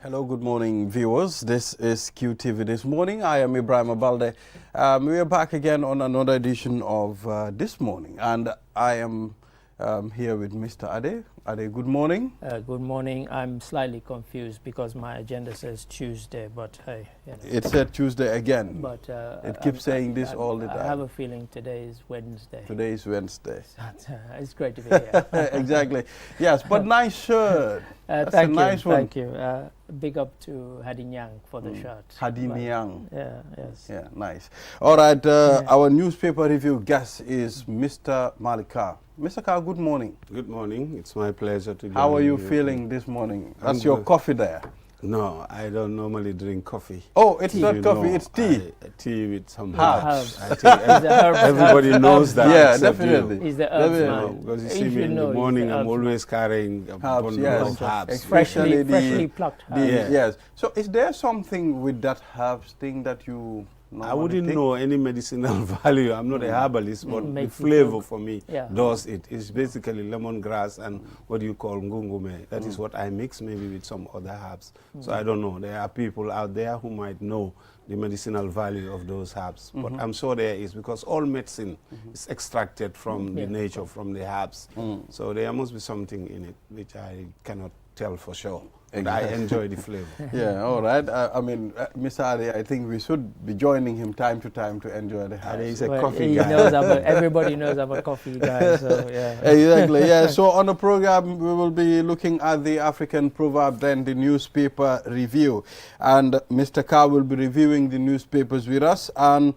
Hello, good morning, viewers. This is QTV This Morning. I am Ibrahim Abalde. We are back again on another edition of This Morning, and I am here with Mr. Ade. Ade, good morning. Good morning. I'm slightly confused because my agenda says Tuesday, but hey, you know. It said Tuesday again. But it keeps saying this all the time. I have a feeling today is Wednesday. Today is Wednesday. It's great to be here. Exactly. Yes, but nice shirt. That's thank a nice you. one. Thank you. Big up to Hadi Nyang for the shirt. Hadi Nyang. Yeah, yes. Yeah, nice. All right, our newspaper review guest is Mr. Malika. Mr. Ka, good morning. Good morning. It's my pleasure to join you. How are you feeling this morning? That's your coffee there. No, I don't normally drink coffee. Oh, it's not coffee, it's tea. Tea with some herbs. I think everybody knows that. Yeah, definitely. Is the herbs man. Because you see me in the morning, I'm always carrying a bundle of herbs. Freshly plucked herbs. Yes. So is there something with that herbs thing that you I wouldn't know any medicinal value. I'm not a herbalist, but the flavor for me does it. It's basically lemongrass and what you call ngungume. That is what I mix maybe with some other herbs. So I don't know. There are people out there who might know the medicinal value of those herbs. But I'm sure there is, because all medicine is extracted from the nature, from the herbs. So there must be something in it which I cannot tell for sure. And I enjoy the flavor. Yeah, all right. I mean, Mr. Ade, I think we should be joining him time to time to enjoy the herbs. He's a coffee guy. Everybody knows I'm a coffee guy, so yeah. Exactly, yeah. So on the program, we will be looking at the African proverb, then the newspaper review. And Mr. Ka will be reviewing the newspapers with us. And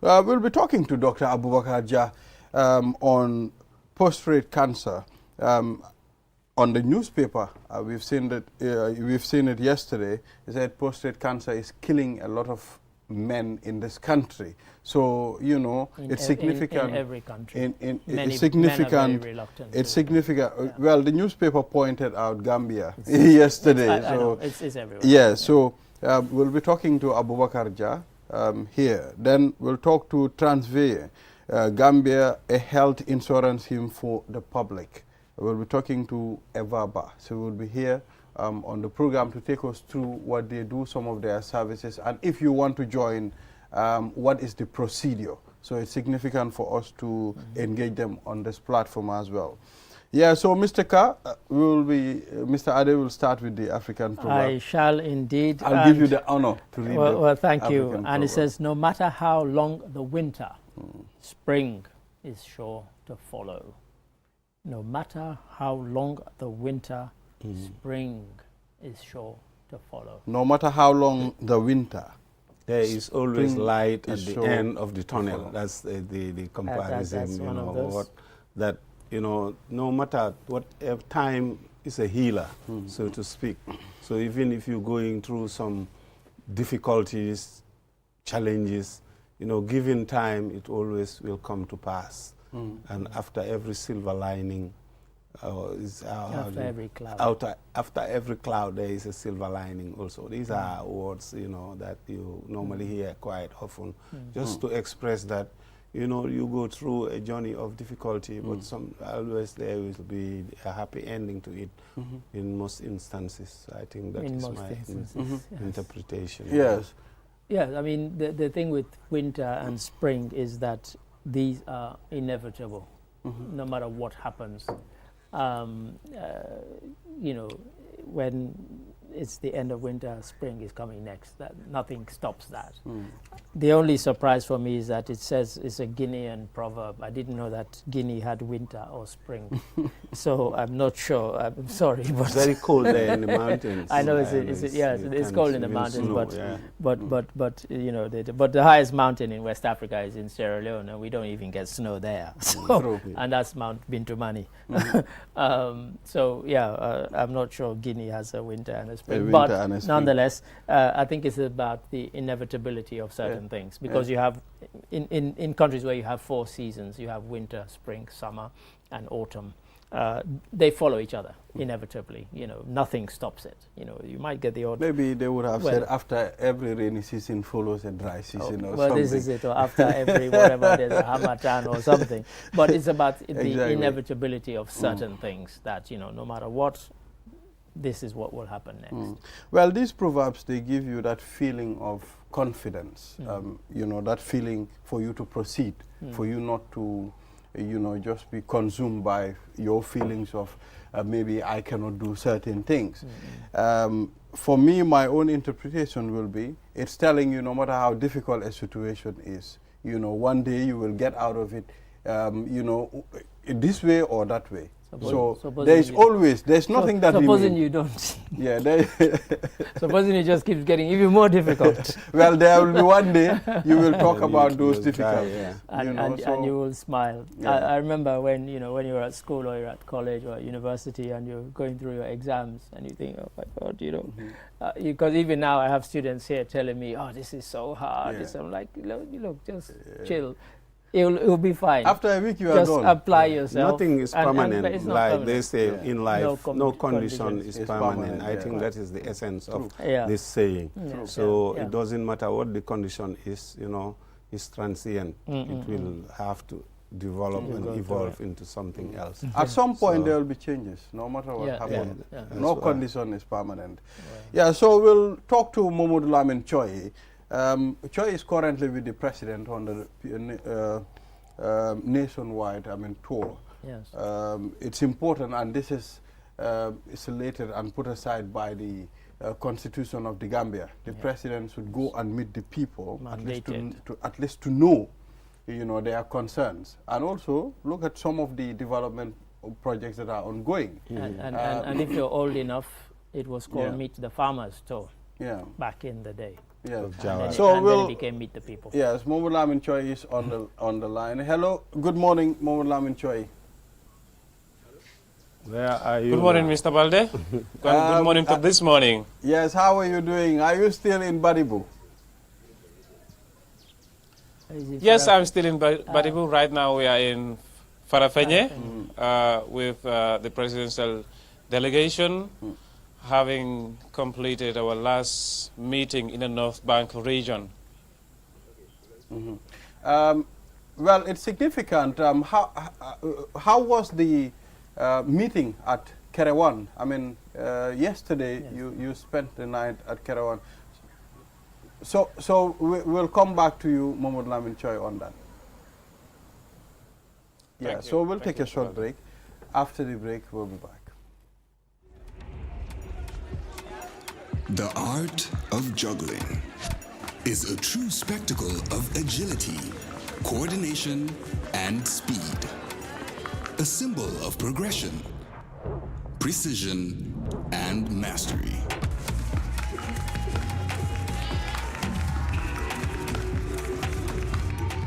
we'll be talking to Dr. Abubakar Jah on prostate cancer. On the newspaper, we've seen it yesterday. It said prostate cancer is killing a lot of men in this country. So you know, it's significant in every country. It's significant. Men are very reluctant. It's significant. Yeah. Well, the newspaper pointed out Gambia yesterday. I know. It's everywhere. Yeah. So we'll be talking to Abubakar Jah here. Then we'll talk to Transvair, Gambia, a health insurance scheme for the public. We'll be talking to Evaba. So we'll be here on the program to take us through what they do, some of their services, and if you want to join, what is the procedure. So it's significant for us to engage them on this platform as well. Yeah, so Mr. Ka, Mr. Ade will start with the African proverb. I shall indeed. I'll give you the honor to read well, thank African you. proverb. And it says, no matter how long the winter, spring is sure to follow. No matter how long the winter, spring is sure to follow. No matter how long the winter, there is always light at the end of the tunnel. That's the comparison. That's one of those. No matter what, time is a healer, so to speak. So even if you're going through some difficulties, challenges, given time, it always will come to pass. And after every silver lining, after every cloud, there is a silver lining also. These are words, that you normally hear quite often, just to express that, you go through a journey of difficulty, but always there will be a happy ending to it in most instances. I think that is my interpretation. Yes. Yeah, I mean, the thing with winter and spring is that these are inevitable, no matter what happens. When it's the end of winter, spring is coming next. Nothing stops that. The only surprise for me is that it says it's a Guinean proverb. I didn't know that Guinea had winter or spring. So I'm not sure. I'm sorry. But it's very cold there in the mountains. I know it's cold in the mountains, but the highest mountain in West Africa is in Sierra Leone, and we don't even get snow there. So, and that's Mount Bintumani. I'm not sure Guinea has a winter and a spring. But nonetheless, I think it's about the inevitability of certain things, because you have, in countries where you have 4 seasons, you have winter, spring, summer, and autumn. They follow each other inevitably. Nothing stops it. You might get the odd. Maybe they would have said after every rainy season follows a dry season or something. This is it. Or after every whatever there's a Hamatan or something. But it's about the inevitability of certain things that no matter what this is what will happen next. Well, these proverbs, they give you that feeling of confidence, you know, that feeling for you to proceed, for you not to, you know, just be consumed by your feelings of maybe I cannot do certain things. For me, my own interpretation will be, it's telling you no matter how difficult a situation is, you know, one day you will get out of it, you know, this way or that way. There's nothing that supposing you don't. Yeah. Supposing it just keeps getting even more difficult. Well, there will be one day you will talk about those difficulties. And you will smile. I remember when, you know, when you were at school or you're at college or at university and you're going through your exams and you think, oh my God, you know, because even now I have students here telling me, oh, this is so hard. I'm like, look, just chill. It will be fine. After a week, you are just gone. apply yourself. Nothing is permanent. It's not like permanent. they say in life, no condition is permanent. I think that is the essence of this saying. So it doesn't matter what the condition is, you know, it's transient. It will have to develop and evolve into something else. At some point, there will be changes, no matter what happens. No condition is permanent. So we'll talk to Mamadou Lamin Choi. Choi is currently with the president on the nationwide, tour. Yes. It's important, and this is isolated and put aside by the Constitution of the Gambia. The president should go and meet the people, at least to know, you know, their concerns, and also look at some of the development projects that are ongoing. And if you're old enough, it was called Meet the Farmers Tour. Back in the day. Yeah. And then it became Meet the People. Yes, Mamadou Lamin Choi is on the line. Hello, good morning, Mamadou Lamin Choi. Where are you? Good morning, Mr. Balde. Good morning for this morning. Yes, how are you doing? Are you still in Badibu? Yes, I'm still in Badibu. Right now we are in Farafenye with the presidential delegation, having completed our last meeting in the North Bank region. Well, it's significant. How was the meeting at Kerewan? I mean, yesterday you spent the night at Kerewan. So we'll come back to you, Mamadou Lamin Choi, on that. So we'll take a short break. After the break, we'll be back. The art of juggling is a true spectacle of agility, coordination, and speed. A symbol of progression, precision, and mastery.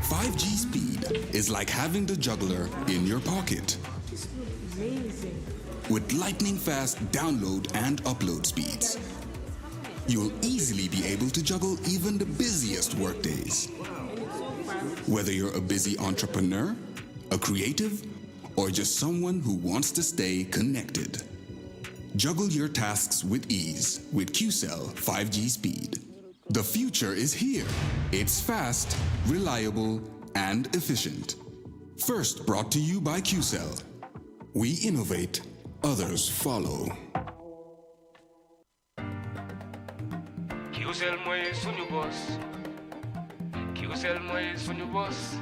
"5G Speed" is like having the juggler in your pocket. With lightning-fast download and upload speeds, you'll easily be able to juggle even the busiest workdays. Whether you're a busy entrepreneur, a creative, or just someone who wants to stay connected, juggle your tasks with ease with QCell 5G Speed. The future is here. It's fast, reliable, and efficient. First brought to you by QCell. We innovate, others follow. QCell mooy suñu boss. QCell mooy suñu boss.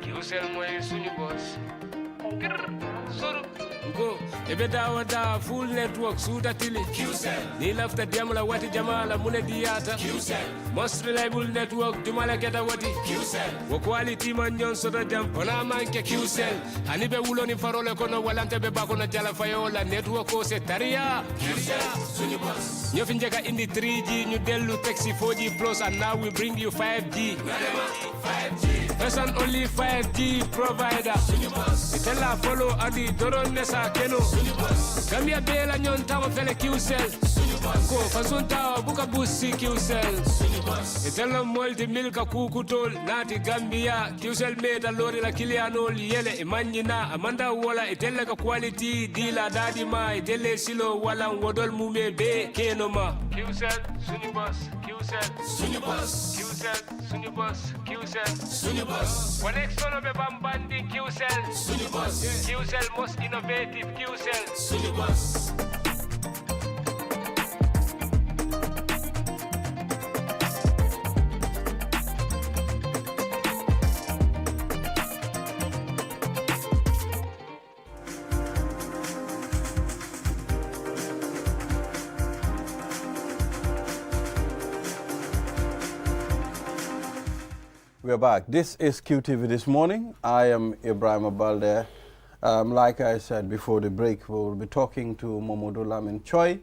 QCell mooy suñu boss. Go, ebe dawa full network suda tili QCell. Ni lafta diamla wati jamala mune diata QCell. Most reliable network dumala geta wati QCell. Wo quality man nyon soda jam ona manke QCell. Ani be wulo ni farole kono walante be bakono jala fayola network ko se taria QCell suñu boss. Ñu fi njëkka indi 3G ñu delu taxi 4G plus and now we bring you 5G. 5G. First and only 5G provider. Suñu boss. Itela follow adi doron nesa keno. Gambia bela nyon tawo fele QCell. Ko fasunta buka busi QCell. Itela molti milka kukutol nati Gambia QCell meta lori la kilianol yele imanyina amanda wala itela ka quality dila dadi ma itele silo wala wodol mume be keno ma QCell suñu boss QCell suñu boss QCell suñu boss QCell suñu boss connection be bambandi QCell suñu boss QCell most innovative QCell suñu boss We're back. This is QTV This Morning. I am Ibrahim Abalde. Like I said before the break, we will be talking to Momodou Lamin Choi.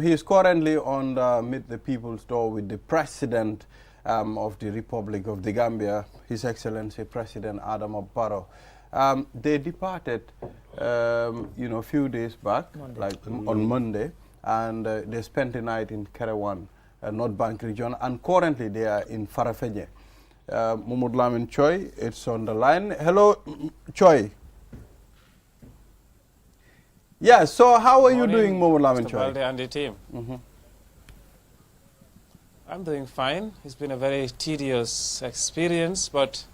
He is currently on the Meet the People's Tour with the President of the Republic of the Gambia, His Excellency President Adama Barrow. They departed, a few days back, on Monday, and they spent the night in Kerewan, North Bank region, and currently they are in Farafenni. Momodou Lamin Choi, it's on the line. Hello, Choi. Yeah, so how are you doing, Momodou Lamin Choi? Mr. Balde and the team. I'm doing fine. It's been a very tedious experience, but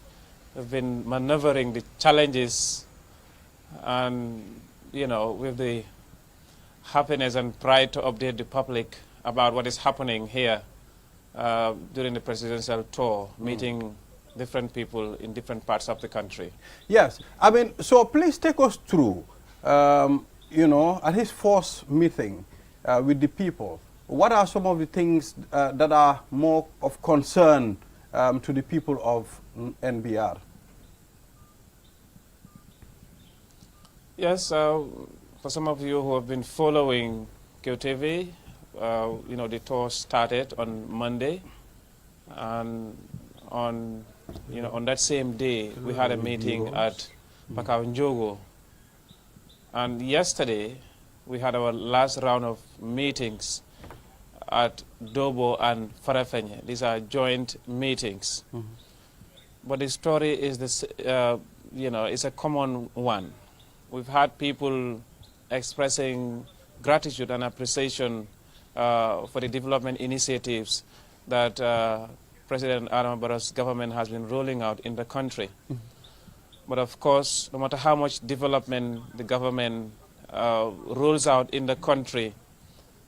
we've been maneuvering the challenges and, with the happiness and pride to update the public about what is happening here during the presidential tour, meeting different people in different parts of the country. Yes, so please take us through, at his first meeting with the people, what are some of the things that are more of concern to the people of NBR? Yes, for some of you who have been following QTV, the tour started on Monday, and on that same day we had a meeting at Bakau Njogo, and yesterday we had our last round of meetings at Dobo and Farafenni. These are joint meetings, but the story is this, it's a common one. We've had people expressing gratitude and appreciation for the development initiatives that President Adama Barrow's government has been rolling out in the country. But of course, no matter how much development the government rolls out in the country,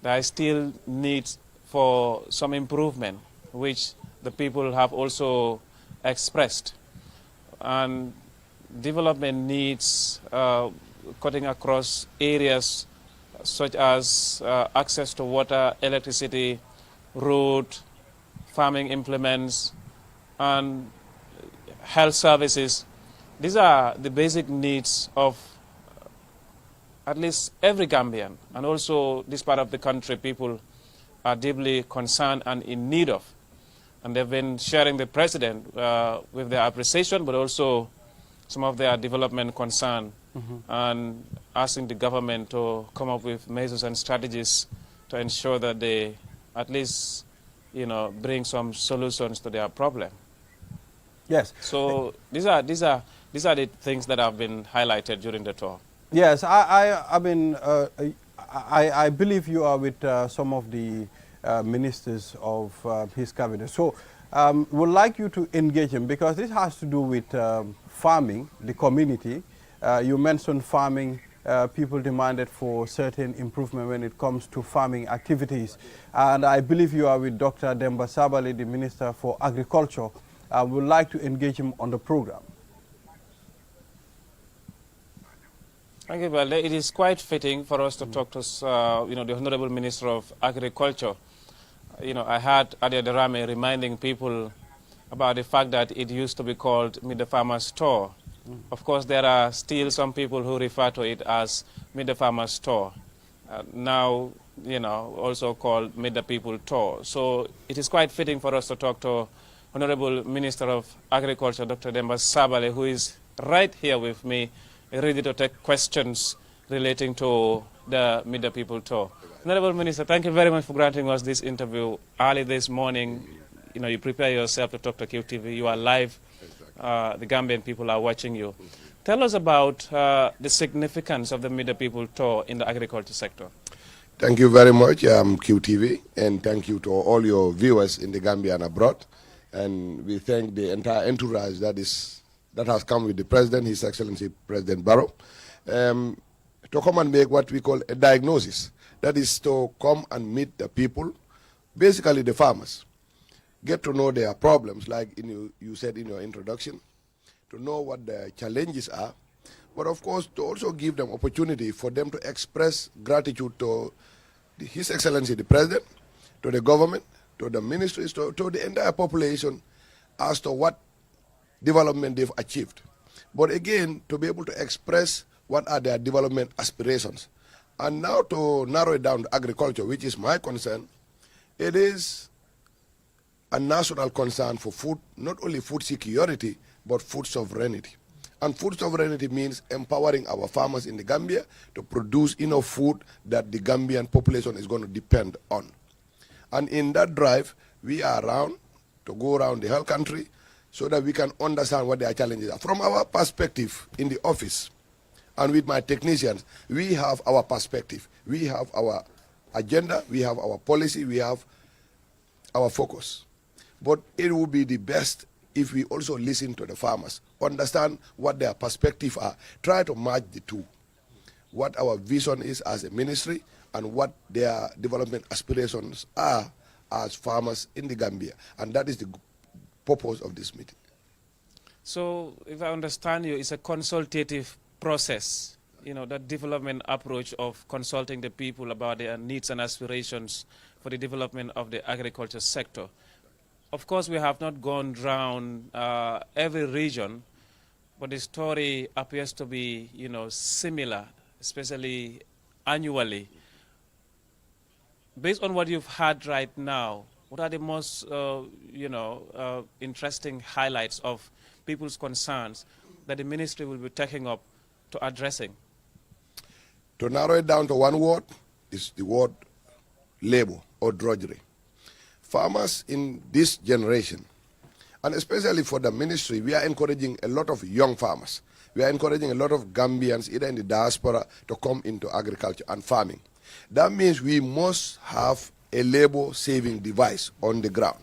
there is still need for some improvement, which the people have also expressed. And development needs cutting across areas such as access to water, electricity, road, farming implements, and health services. These are the basic needs of at least every Gambian, and also this part of the country people are deeply concerned and in need of. And they've been sharing the president with their appreciation, but also some of their development concern, and asking the government to come up with measures and strategies to ensure that they at least, bring some solutions to their problem. Yes. So these are the things that have been highlighted during the tour. Yes, I believe you are with some of the ministers of his cabinet. So would like you to engage him, because this has to do with farming, the community. You mentioned farming. People demanded for certain improvement when it comes to farming activities. And I believe you are with Dr. Demba Sabali, the Minister for Agriculture. I would like to engage him on the program. Thank you, Balde. It is quite fitting for us to talk to, the Honorable Minister of Agriculture. I heard Adia Derame reminding people about the fact that it used to be called Meet the Farmer's Tour. Of course, there are still some people who refer to it as Meet the Farmer's Tour. Now, also called Meet the People Tour. So it is quite fitting for us to talk to Honorable Minister of Agriculture, Dr. Demba Sabali, who is right here with me, ready to take questions relating to the Meet the People Tour. Honorable Minister, thank you very much for granting us this interview early this morning. You prepare yourself to talk to QTV. You are live. The Gambian people are watching you. Tell us about the significance of the Meet the People Tour in the agriculture sector. Thank you very much, QTV, and thank you to all your viewers in the Gambia and abroad. And we thank the entire entourage that has come with the President, His Excellency President Barrow, to come and make what we call a diagnosis. That is to come and meet the people, basically the farmers, get to know their problems, like you said in your introduction, to know what the challenges are, but of course to also give them opportunity for them to express gratitude to His Excellency the President, to the government, to the ministries, to the entire population as to what development they've achieved, but again, to be able to express what are their development aspirations. And now to narrow it down to agriculture, which is my concern, it is a national concern for food, not only food security, but food sovereignty. And food sovereignty means empowering our farmers in the Gambia to produce enough food that the Gambian population is going to depend on. And in that drive, we are around to go around the whole country so that we can understand what their challenges are. From our perspective in the office and with my technicians, we have our perspective. We have our agenda, we have our policy, we have our focus. But it will be the best if we also listen to the farmers, understand what their perspective are, try to match the two, what our vision is as a ministry and what their development aspirations are as farmers in the Gambia. And that is the purpose of this meeting. So, if I understand you, it's a consultative process, you know, that development approach of consulting the people about their needs and aspirations for the development of the agriculture sector. Of course, we have not gone round every region, but the story appears to be, you know, similar, especially annually. Based on what you've had right now, what are the most, interesting highlights of people's concerns that the ministry will be taking up to addressing? To narrow it down to one word is the word labor or drudgery. Farmers in this generation, and especially for the ministry, we are encouraging a lot of young farmers. We are encouraging a lot of Gambians, either in the diaspora, to come into agriculture and farming. That means we must have a labor-saving device on the ground.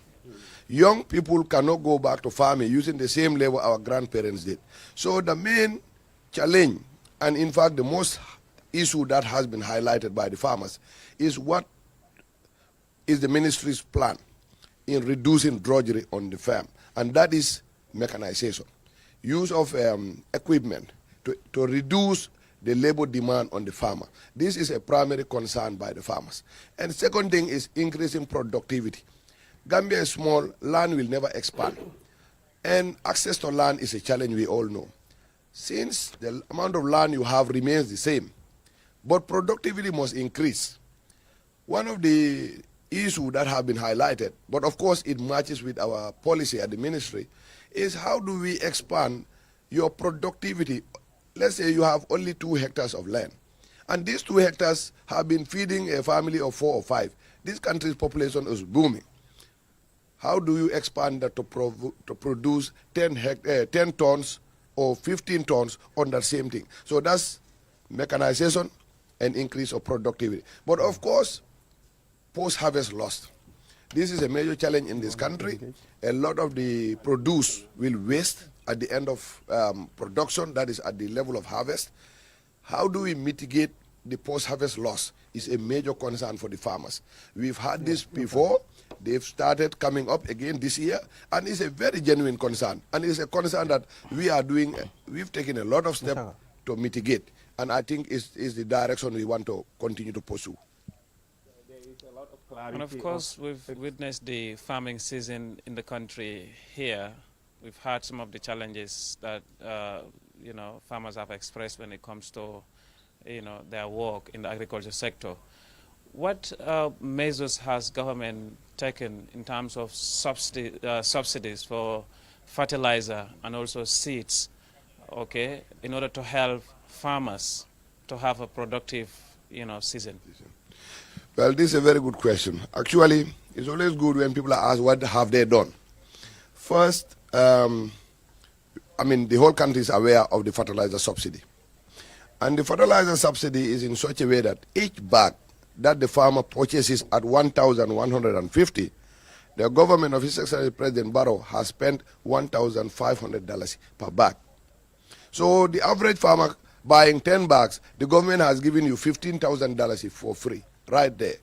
Young people cannot go back to farming using the same labor our grandparents did. So the main challenge, and in fact the most issue that has been highlighted by the farmers, is what is the ministry's plan in reducing drudgery on the farm, and that is mechanization. Use of equipment to reduce the labor demand on the farmer. This is a primary concern by the farmers. And second thing is increasing productivity. Gambia is small, land will never expand. And access to land is a challenge we all know. Since the amount of land you have remains the same, but productivity must increase. One of the issues that have been highlighted, but of course it matches with our policy at the ministry, is how do we expand your productivity. Let's say you have only 2 hectares of land, and these 2 hectares have been feeding a family of 4 or 5. This country's population is booming. How do you expand that to produce 10 tons or 15 tons on that same thing? So that's mechanization and increase of productivity. But of course, post-harvest loss. This is a major challenge in this country. A lot of the produce will waste at the end of production, that is at the level of harvest. How do we mitigate the post-harvest loss is a major concern for the farmers. We've had this before. They've started coming up again this year, and it's a very genuine concern. And it's a concern that we are doing, we've taken a lot of steps to mitigate, and I think is the direction we want to continue to pursue. And of course, we've witnessed the farming season in the country here. We've had some of the challenges that, farmers have expressed when it comes to, their work in the agriculture sector. What measures has government taken in terms of subsidies for fertilizer and also seeds, in order to help farmers to have a productive, season? Well, this is a very good question. Actually, it's always good when people are asked what have they done. First, the whole country is aware of the fertilizer subsidy. And the fertilizer subsidy is in such a way that each bag that the farmer purchases at $1,150, the government of His Excellency President Barrow has spent $1,500 per bag. So the average farmer buying 10 bags, the government has given you $15,000 for free, right there.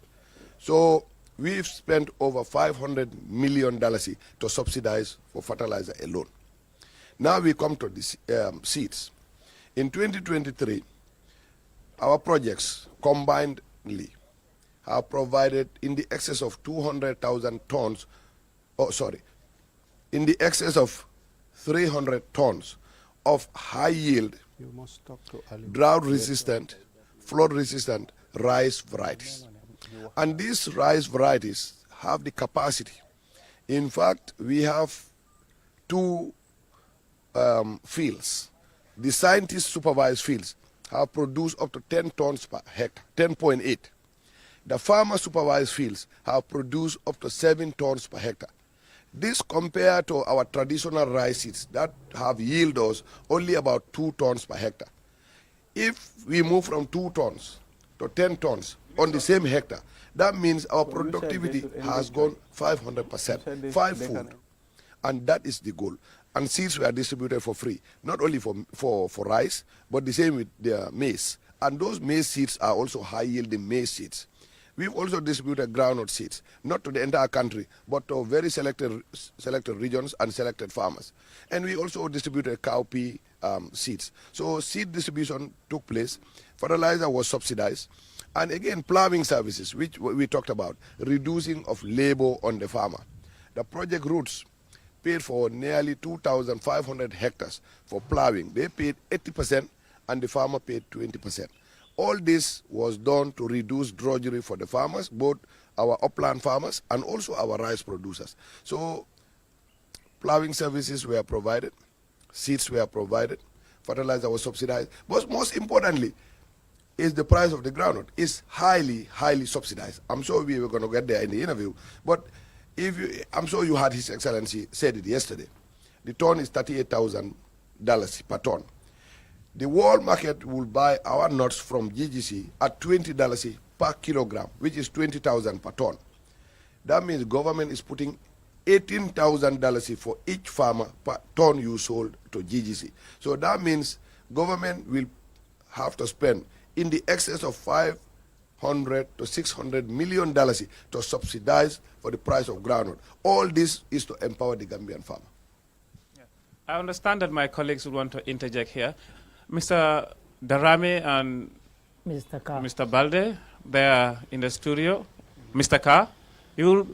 So we've spent over $500 million to subsidize for fertilizer alone. Now we come to the seeds. In 2023, our projects combinedly have provided in the excess of 200,000 tons, in the excess of 300 tons of high yield, drought resistant, flood resistant rice varieties. And these rice varieties have the capacity. In fact, we have 2 fields. The scientist supervised fields have produced up to 10 tons per hectare, 10.8. The farmer supervised fields have produced up to 7 tons per hectare. This compared to our traditional rice seeds that have yield us only about 2 tons per hectare. If we move from 2 tons to 10 tons on the same hectare, that means our productivity has gone 500%, 5-fold. And that is the goal. And seeds were distributed for free, not only for rice, but the same with the maize. And those maize seeds are also high-yielding maize seeds. We've also distributed groundnut seeds, not to the entire country, but to very selected regions and selected farmers. And we also distributed cowpea seeds. So seed distribution took place, fertilizer was subsidized, and again, plowing services, which we talked about, reducing of labor on the farmer. The project Roots paid for nearly 2,500 hectares for plowing. They paid 80% and the farmer paid 20%. All this was done to reduce drudgery for the farmers, both our upland farmers and also our rice producers. So plowing services were provided, seeds were provided, fertilizer was subsidized, but most importantly is the price of the groundnut is highly, highly subsidized. I'm sure we were going to get there in the interview, but I'm sure you heard His Excellency said it yesterday. The ton is $38,000 per ton. The world market will buy our nuts from GGC at $20 per kilogram, which is $20,000 per ton. That means government is putting $18,000 for each farmer per ton you sold to GGC. So that means government will have to spend in the excess of $500 to $600 million to subsidize for the price of groundnut. All this is to empower the Gambian farmer. Yeah. I understand that my colleagues would want to interject here. Mr. Darame and Mr. Balde, they are in the studio. Mr. Carr, you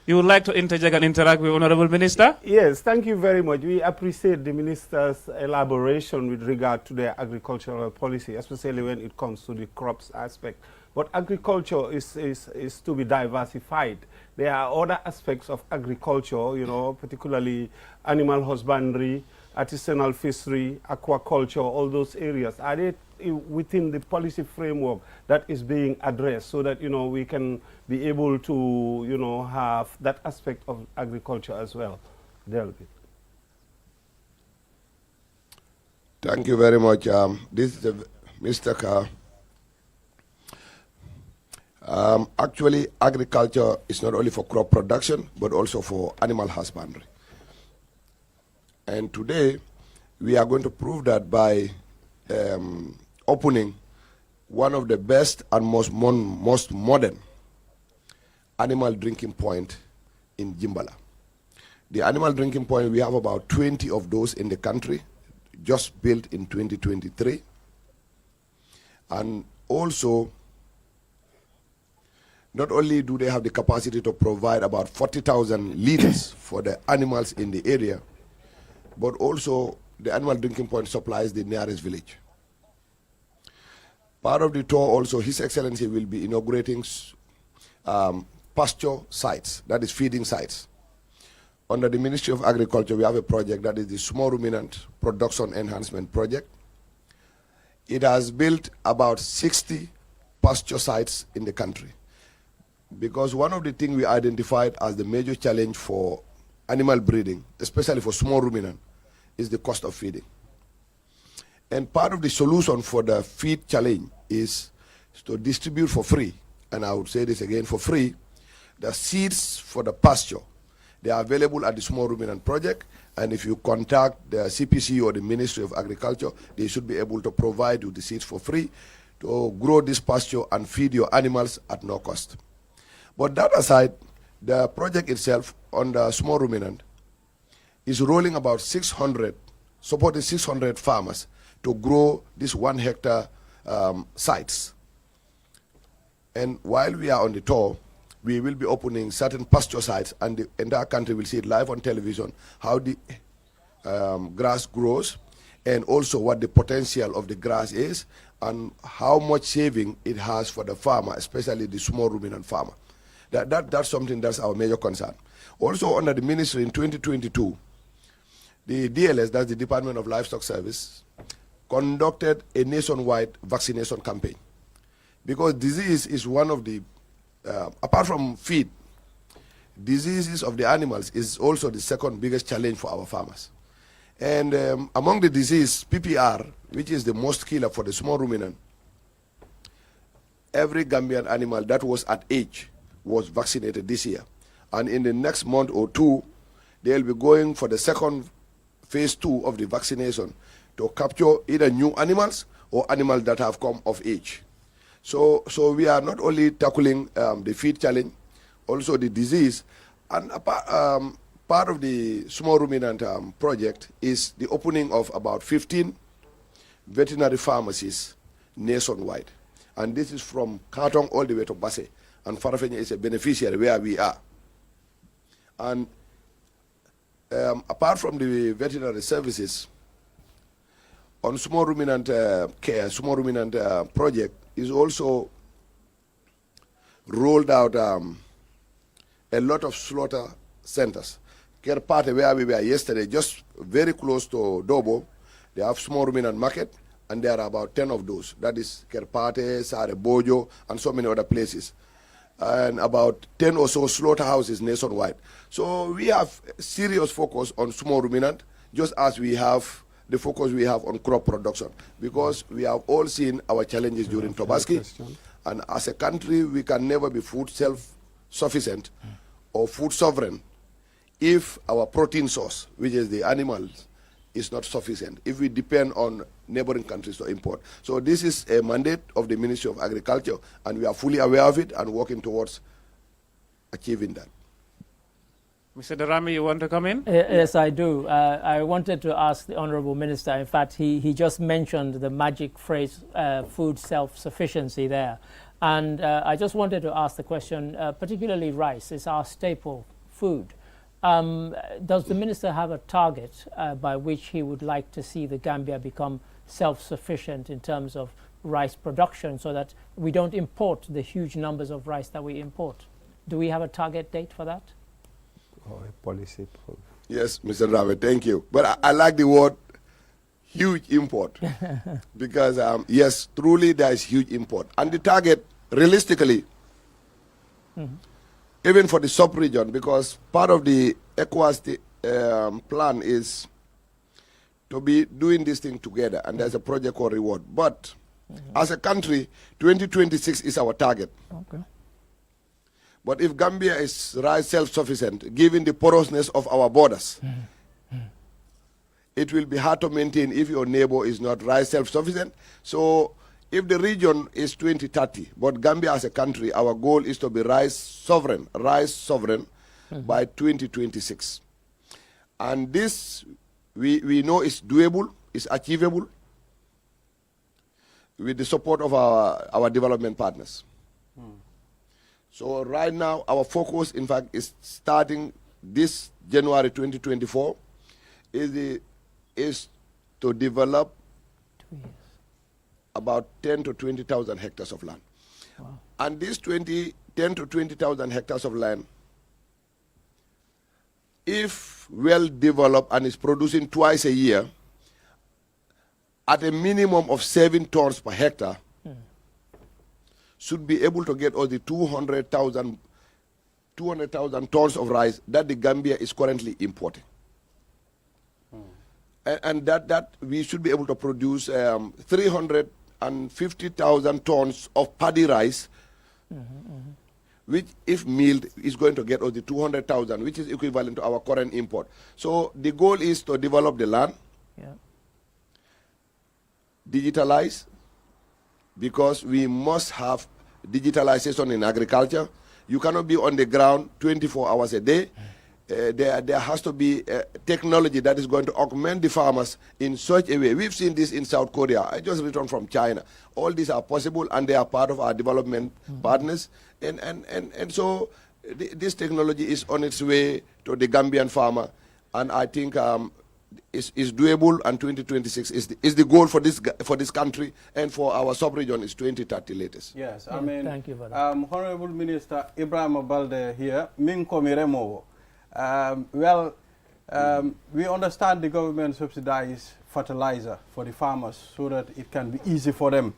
would like to interject and interact with Honorable Minister? Yes, thank you very much. We appreciate the Minister's elaboration with regard to their agricultural policy, especially when it comes to the crops aspect. But agriculture is to be diversified. There are other aspects of agriculture, you know, particularly animal husbandry, artisanal fishery, aquaculture, all those areas. Are they within the policy framework that is being addressed so that, you know, we can be able to, you know, have that aspect of agriculture as well dealt with? Thank you very much. This is Mr. Carr. Actually, agriculture is not only for crop production, but also for animal husbandry. And today, we are going to prove that by opening one of the best and most modern animal drinking point in Jimbala. The animal drinking point, we have about 20 of those in the country, just built in 2023. And also, not only do they have the capacity to provide about 40,000 liters for the animals in the area, but also the animal drinking point supplies the nearest village. Part of the tour also, His Excellency will be inaugurating pasture sites, that is feeding sites. Under the Ministry of Agriculture, we have a project that is the Small Ruminant Production Enhancement Project. It has built about 60 pasture sites in the country. Because one of the things we identified as the major challenge for animal breeding, especially for small ruminant, is the cost of feeding. And part of the solution for the feed challenge is to distribute for free, and I would say this again, for free, the seeds for the pasture. They are available at the Small Ruminant Project, and if you contact the CPC or the Ministry of Agriculture, they should be able to provide you the seeds for free to grow this pasture and feed your animals at no cost. But that aside, the project itself on the Small Ruminant is rolling about 600, supporting 600 farmers to grow these 1 hectare sites. And while we are on the tour, we will be opening certain pasture sites, and the entire country will see it live on television, how the grass grows, and also what the potential of the grass is, and how much saving it has for the farmer, especially the small ruminant farmer. That's something that's our major concern. Also under the ministry in 2022, the DLS, that's the Department of Livestock Service, conducted a nationwide vaccination campaign. Because disease is one of the, apart from feed, diseases of the animals is also the second biggest challenge for our farmers. And among the disease, PPR, which is the most killer for the small ruminant, every Gambian animal that was at age was vaccinated this year. And in the next month or two, they'll be going for the second phase 2 of the vaccination to capture either new animals or animals that have come of age. So we are not only tackling the feed challenge, also the disease, and part of the small ruminant project is the opening of about 15 veterinary pharmacies nationwide. And this is from Katong all the way to Basse. And Farafenni is a beneficiary where we are. And apart from the veterinary services, on small ruminant care, small ruminant project is also rolled out a lot of slaughter centers. Kerpate, where we were yesterday, just very close to Dobo, they have small ruminant market, and there are about 10 of those. That is Kerpate, Sare Bojo, and so many other places. And about 10 or so slaughterhouses nationwide. So we have serious focus on small ruminant, just as we have the focus we have on crop production, because we have all seen our challenges during Tobaski, and as a country we can never be food self-sufficient or food sovereign if our protein source, which is the animals, is not sufficient, if we depend on neighboring countries to import. So this is a mandate of the Ministry of Agriculture, and we are fully aware of it and working towards achieving that. Mr. Darami, you want to come in? Yes, I do. I wanted to ask the Honorable Minister, in fact, he just mentioned the magic phrase, food self-sufficiency there. And I just wanted to ask the question, particularly rice is our staple food. Does the Minister have a target by which he would like to see the Gambia become self-sufficient in terms of rice production, so that we don't import the huge numbers of rice that we import? Do we have a target date for that? Oh, a policy. Yes, Mr. Ravi, thank you. But I like the word huge import because, yes, truly there is huge import. And the target, realistically, even for the sub-region, because part of the ECOWAS plan is to be doing this thing together, and there's a project called Reward. But as a country, 2026 is our target. Okay. But if Gambia is rice self-sufficient, given the porousness of our borders, it will be hard to maintain if your neighbor is not rice self-sufficient. So if the region is 2030, but Gambia as a country, our goal is to be rice sovereign by 2026. And this, we know is doable, is achievable with the support of our development partners. So right now, our focus, in fact, is starting this January 2024, is to develop about 10 to 20,000 hectares of land. Wow. And these 10 to 20,000 hectares of land, if well developed and is producing twice a year, at a minimum of 7 tons per hectare, should be able to get all the 200,000 tons of rice that the Gambia is currently importing. And that we should be able to produce 350,000 tons of paddy rice, which, if milled, is going to get us the 200,000, which is equivalent to our current import. So the goal is to develop the land, digitalize, because we must have digitalization in agriculture. You cannot be on the ground 24 hours a day. There has to be technology that is going to augment the farmers in such a way. We've seen this in South Korea. I just returned from China. All these are possible, and they are part of our development partners. And so this technology is on its way to the Gambian farmer. And I think is doable, and 2026 is the goal for this country, and for our sub-region is 2030 latest. Yes, I mean, thank you for that. Honorable Minister Ibrahim Balde here, we understand the government subsidize fertilizer for the farmers so that it can be easy for them.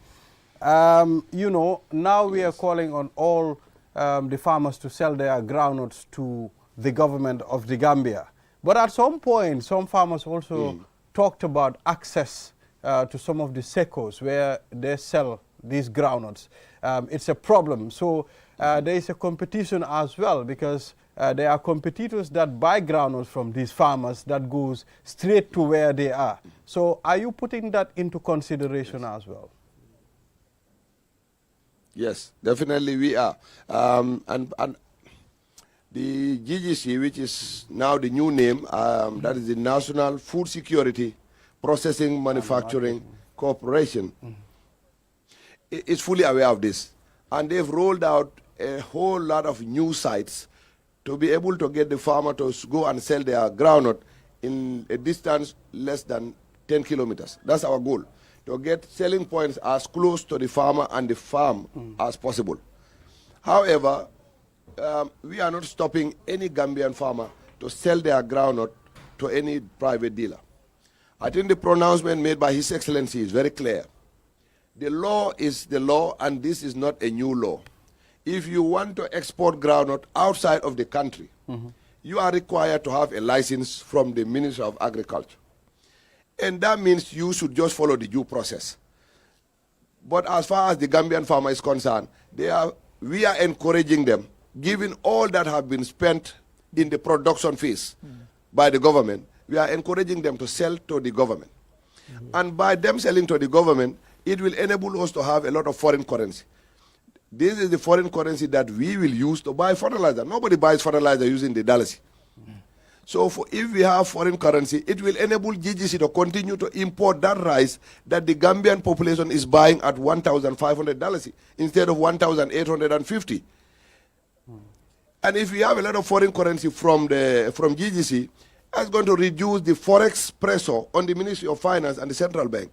You know, now we are calling on all the farmers to sell their groundnuts to the government of the Gambia. But at some point, some farmers also talked about access to some of the secos where they sell these groundnuts. It's a problem. So there is a competition as well, because there are competitors that buy groundnuts from these farmers that goes straight to where they are. So are you putting that into consideration as well? Yes, definitely we are. And the GGC, which is now the new name, that is the National Food Security Processing Manufacturing Corporation, is fully aware of this. And they've rolled out a whole lot of new sites to be able to get the farmer to go and sell their groundnut in a distance less than 10 kilometers. That's our goal, to get selling points as close to the farmer and the farm as possible. However, we are not stopping any Gambian farmer to sell their groundnut to any private dealer. I think the pronouncement made by His Excellency is very clear. The law is the law, and this is not a new law. If you want to export groundnut outside of the country, you are required to have a license from the Ministry of Agriculture. And that means you should just follow the due process. But as far as the Gambian farmer is concerned, we are encouraging them, given all that have been spent in the production phase by the government, we are encouraging them to sell to the government. And by them selling to the government, it will enable us to have a lot of foreign currency. This is the foreign currency that we will use to buy fertilizer. Nobody buys fertilizer using the dalasi. So if we have foreign currency, it will enable GGC to continue to import that rice that the Gambian population is buying at $1,500 instead of 1,850. And if we have a lot of foreign currency from GGC, that's going to reduce the forex pressure on the Ministry of Finance and the central bank.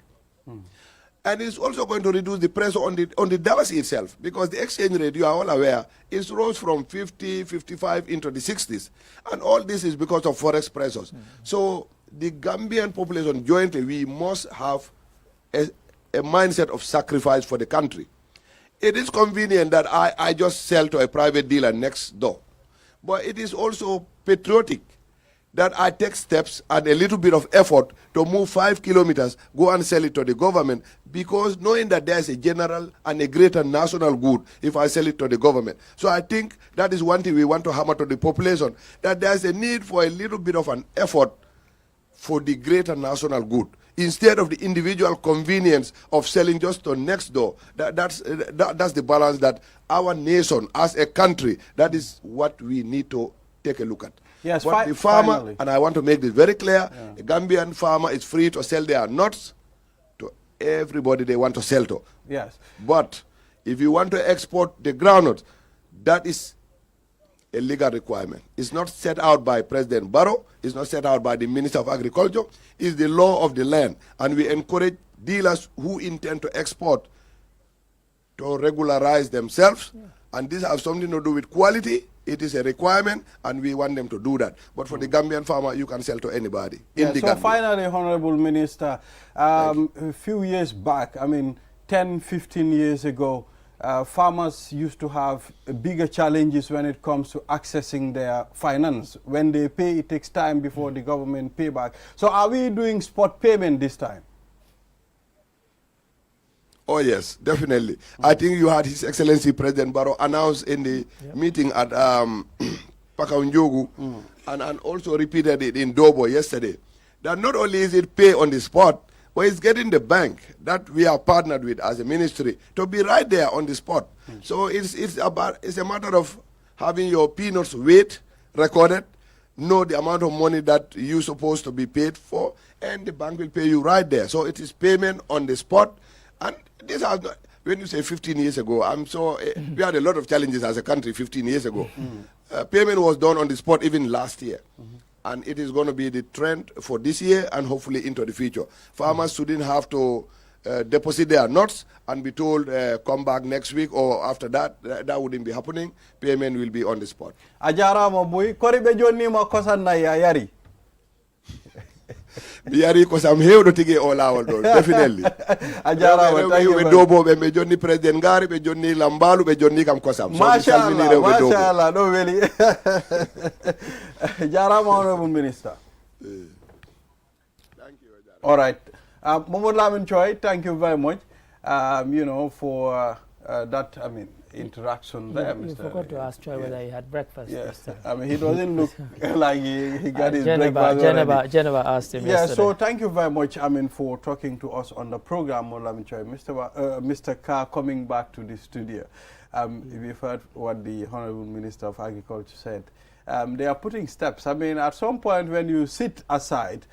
And it's also going to reduce the pressure on the dalasi itself, because the exchange rate, you are all aware, is rose from 50, 55 into the 60s. And all this is because of forex pressures. So the Gambian population jointly, we must have a mindset of sacrifice for the country. It is convenient that I just sell to a private dealer next door. But it is also patriotic that I take steps and a little bit of effort to move 5 kilometers, go and sell it to the government, because knowing that there's a general and a greater national good if I sell it to the government. So I think that is one thing we want to hammer to the population, that there's a need for a little bit of an effort for the greater national good, instead of the individual convenience of selling just to next door. That's the balance that our nation, as a country, that is what we need to take a look at. Yes, but the farmer, finally. and I want to make this very clear, a Gambian farmer is free to sell their nuts to everybody they want to sell to. Yes. But if you want to export the groundnut, that is a legal requirement. It's not set out by President Barrow. It's not set out by the Minister of Agriculture. It's the law of the land. And we encourage dealers who intend to export to regularize themselves. And this has something to do with quality. It is a requirement, and we want them to do that. But for the Gambian farmer, you can sell to anybody in the Gambia. So finally, Honorable Minister, a few years back, I mean 10, 15 years ago, farmers used to have bigger challenges when it comes to accessing their finance. When they pay, it takes time before the government pay back. So are we doing spot payment this time? Oh yes, definitely. I think you had His Excellency President Barrow announce in the meeting at Pakaunjogu and also repeated it in Dobo yesterday, that not only is it pay on the spot, but it's getting the bank that we are partnered with as a ministry to be right there on the spot. So it's a matter of having your peanuts weight recorded, know the amount of money that you're supposed to be paid for, and the bank will pay you right there. So it is payment on the spot. And this has not, when you say 15 years ago, we had a lot of challenges as a country 15 years ago. Payment was done on the spot even last year. and it is going to be the trend for this year and hopefully into the future. Farmers shouldn't have to deposit their nuts and be told come back next week or after that. That wouldn't be happening. Payment will be on the spot. Ajara mabuy kori be jonni ma kosan na ya yari. Yari ko sam hewdo tigi o lawol do definitely. Ajara we dobo be jonni president ngari be jonni lambalu be jonni kam kosam. Mashallah no really. Ajara honorable minister. Thank you. All right. Mohamed Lamin Choi, thank you very much, you know, for that, I mean, interaction there, Mr. You forgot to ask Choi whether he had breakfast. Yes, I mean, he doesn't look like he got his breakfast Geneva asked him yesterday. So thank you very much, I mean, for talking to us on the program, Mohamed Lamin Choi. Mr. Carr coming back to the studio. We've heard what the Honorable Minister of Agriculture said. They are putting steps. I mean, at some point when you sit aside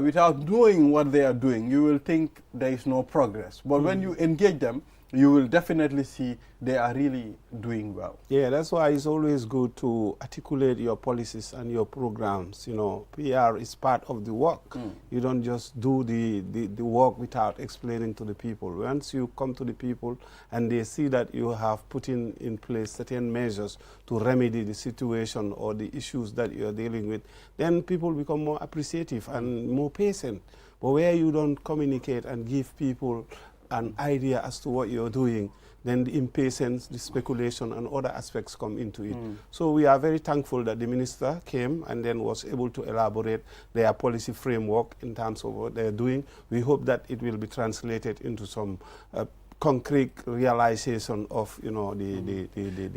without knowing what they are doing, you will think there is no progress. But when you engage them, you will definitely see they are really doing well. Yeah, that's why it's always good to articulate your policies and your programs. You know, PR is part of the work. You don't just do the work without explaining to the people. Once you come to the people and they see that you have put in place certain measures to remedy the situation or the issues that you're dealing with, then people become more appreciative and more patient. But where you don't communicate and give people an idea as to what you're doing, then the impatience, the speculation, and other aspects come into it. So we are very thankful that the minister came and then was able to elaborate their policy framework in terms of what they're doing. We hope that it will be translated into some concrete realization of, you know, the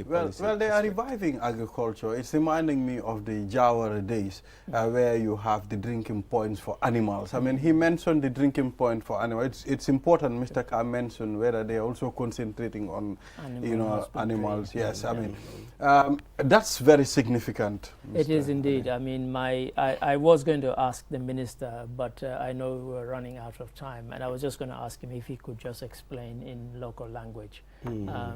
policy. Well, they are reviving agriculture. It's reminding me of the Jawara days where you have the drinking points for animals. I mean, he mentioned the drinking point for animals. It's important, Mr. Carr mentioned, whether they are also concentrating on, animals. Yes, I mean, that's very significant. It is indeed. I mean, I was going to ask the minister, but I know we're running out of time, and I was just going to ask him if he could just explain in local language,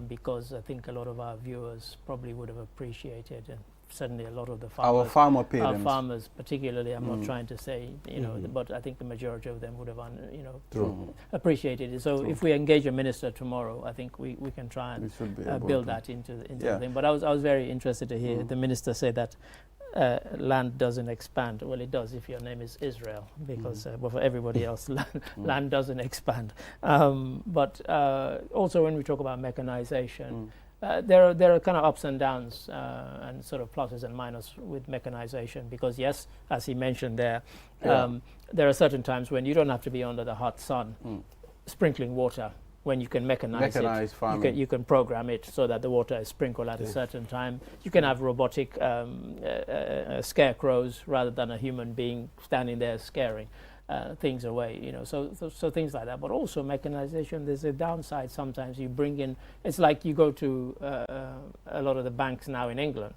because I think a lot of our viewers probably would have appreciated, and certainly a lot of the farmers, our farmers particularly, I'm not trying to say, you know, but I think the majority of them would have, appreciated it. So if we engage a minister tomorrow, I think we can try and build that into the thing. But I was very interested to hear the minister say that land doesn't expand. Well, it does if your name is Israel, because well, for everybody else, land doesn't expand. But also when we talk about mechanization, there are kind of ups and downs and sort of pluses and minuses with mechanization, because yes, as he mentioned there, there are certain times when you don't have to be under the hot sun sprinkling water. When you can mechanize it, you can program it so that the water is sprinkled at a certain time. You can have robotic scarecrows rather than a human being standing there scaring things away, you know, so things like that. But also mechanization, there's a downside sometimes. You bring in, it's like you go to a lot of the banks now in England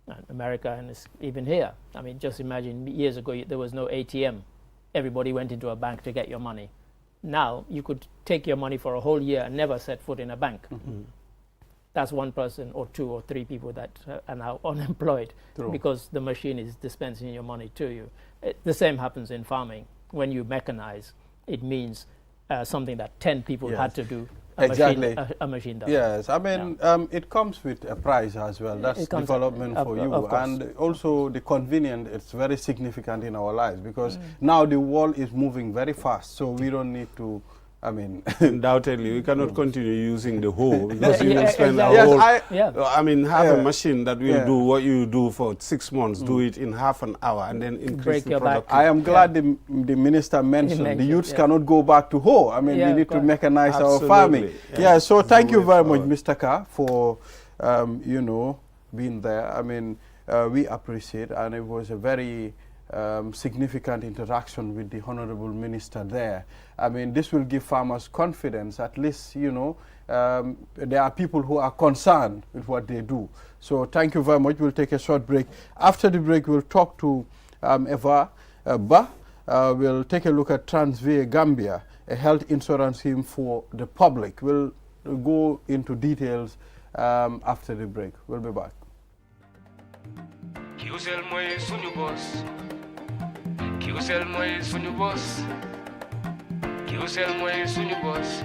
and America, and it's even here. I mean, just imagine years ago there was no ATM. Everybody went into a bank to get your money. Now you could take your money for a whole year and never set foot in a bank. That's one person or two or three people that are now unemployed because the machine is dispensing your money to you. The same happens in farming. When you mechanize, it means something that 10 people had to do. A machine does. Yes, I mean, it comes with a price as well. That's development for you. And also the convenience, it's very significant in our lives, because now the world is moving very fast, so we don't need to, I mean... Undoubtedly, we cannot continue using the hoe, because you will spend a whole... I mean, have a machine that will do what you do for 6 months, do it in half an hour, and then increase the productivity. I am glad the minister mentioned the youths cannot go back to hoe. I mean, we need to mechanize our farming. So thank you very much, Mr. Carr, for, you know, being there. I mean, we appreciate, and it was a very... significant interaction with the Honorable Minister there. I mean, this will give farmers confidence. At least, you know, there are people who are concerned with what they do. So thank you very much. We'll take a short break. After the break, we'll talk to Eva Ba. We'll take a look at Transvia Gambia, a health insurance scheme for the public. We'll go into details after the break. We'll be back. QCell mooy suñu boss. QCell mooy suñu boss.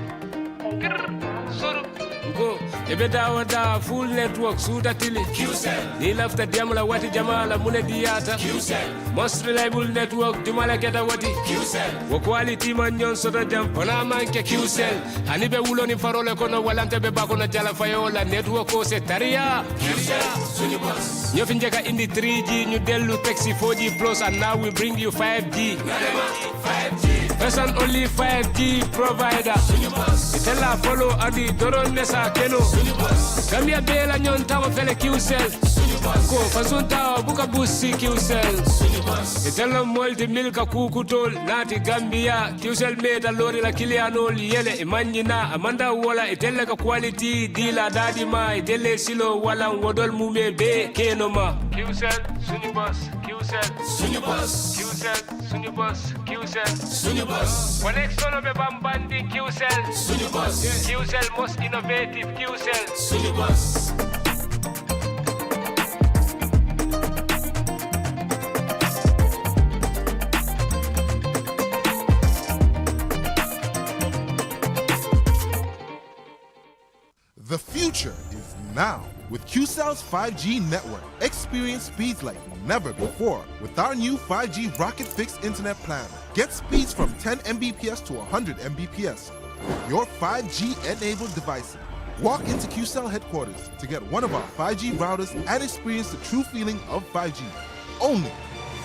Go, ebe dawa full network suda tili QCell. Ni lafta diamla wati jamala mune diata QCell. Most reliable network dumala keta wati QCell. Wo quality man nyon soda jam ona manke QCell. Hanibe wulo ni farole kono walante be bako na jala fayola network ko se taria QCell suñu boss. Nyo finjeka indi 3G ñu delu taxi 4G plus and now we bring you 5G. 5G. First and only 5G provider. Itella follow adi doron nesa keno. Gambia bela nyon tawa fele QCell. Ko fasunta buka busi QCell. Itella molti milka kukutol nati Gambia. QCell made a lori la kilianol yele imanyina amanda wala itella ka quality dila dadi ma itelle silo wala wodol mume be keno ma. QCell suñu boss. QCell suñu boss. QCell suñu boss. QCell suñu boss. Connect solo be bambandi QCell suñu boss. QCell most innovative QCell suñu boss. The future is now with QCell's 5G network. Experience speeds like never before with our new 5G Rocket Fixed Internet plan. Get speeds from 10 Mbps to 100 Mbps. Your 5G-enabled device. Walk into QCell headquarters to get one of our 5G routers and experience the true feeling of 5G. Only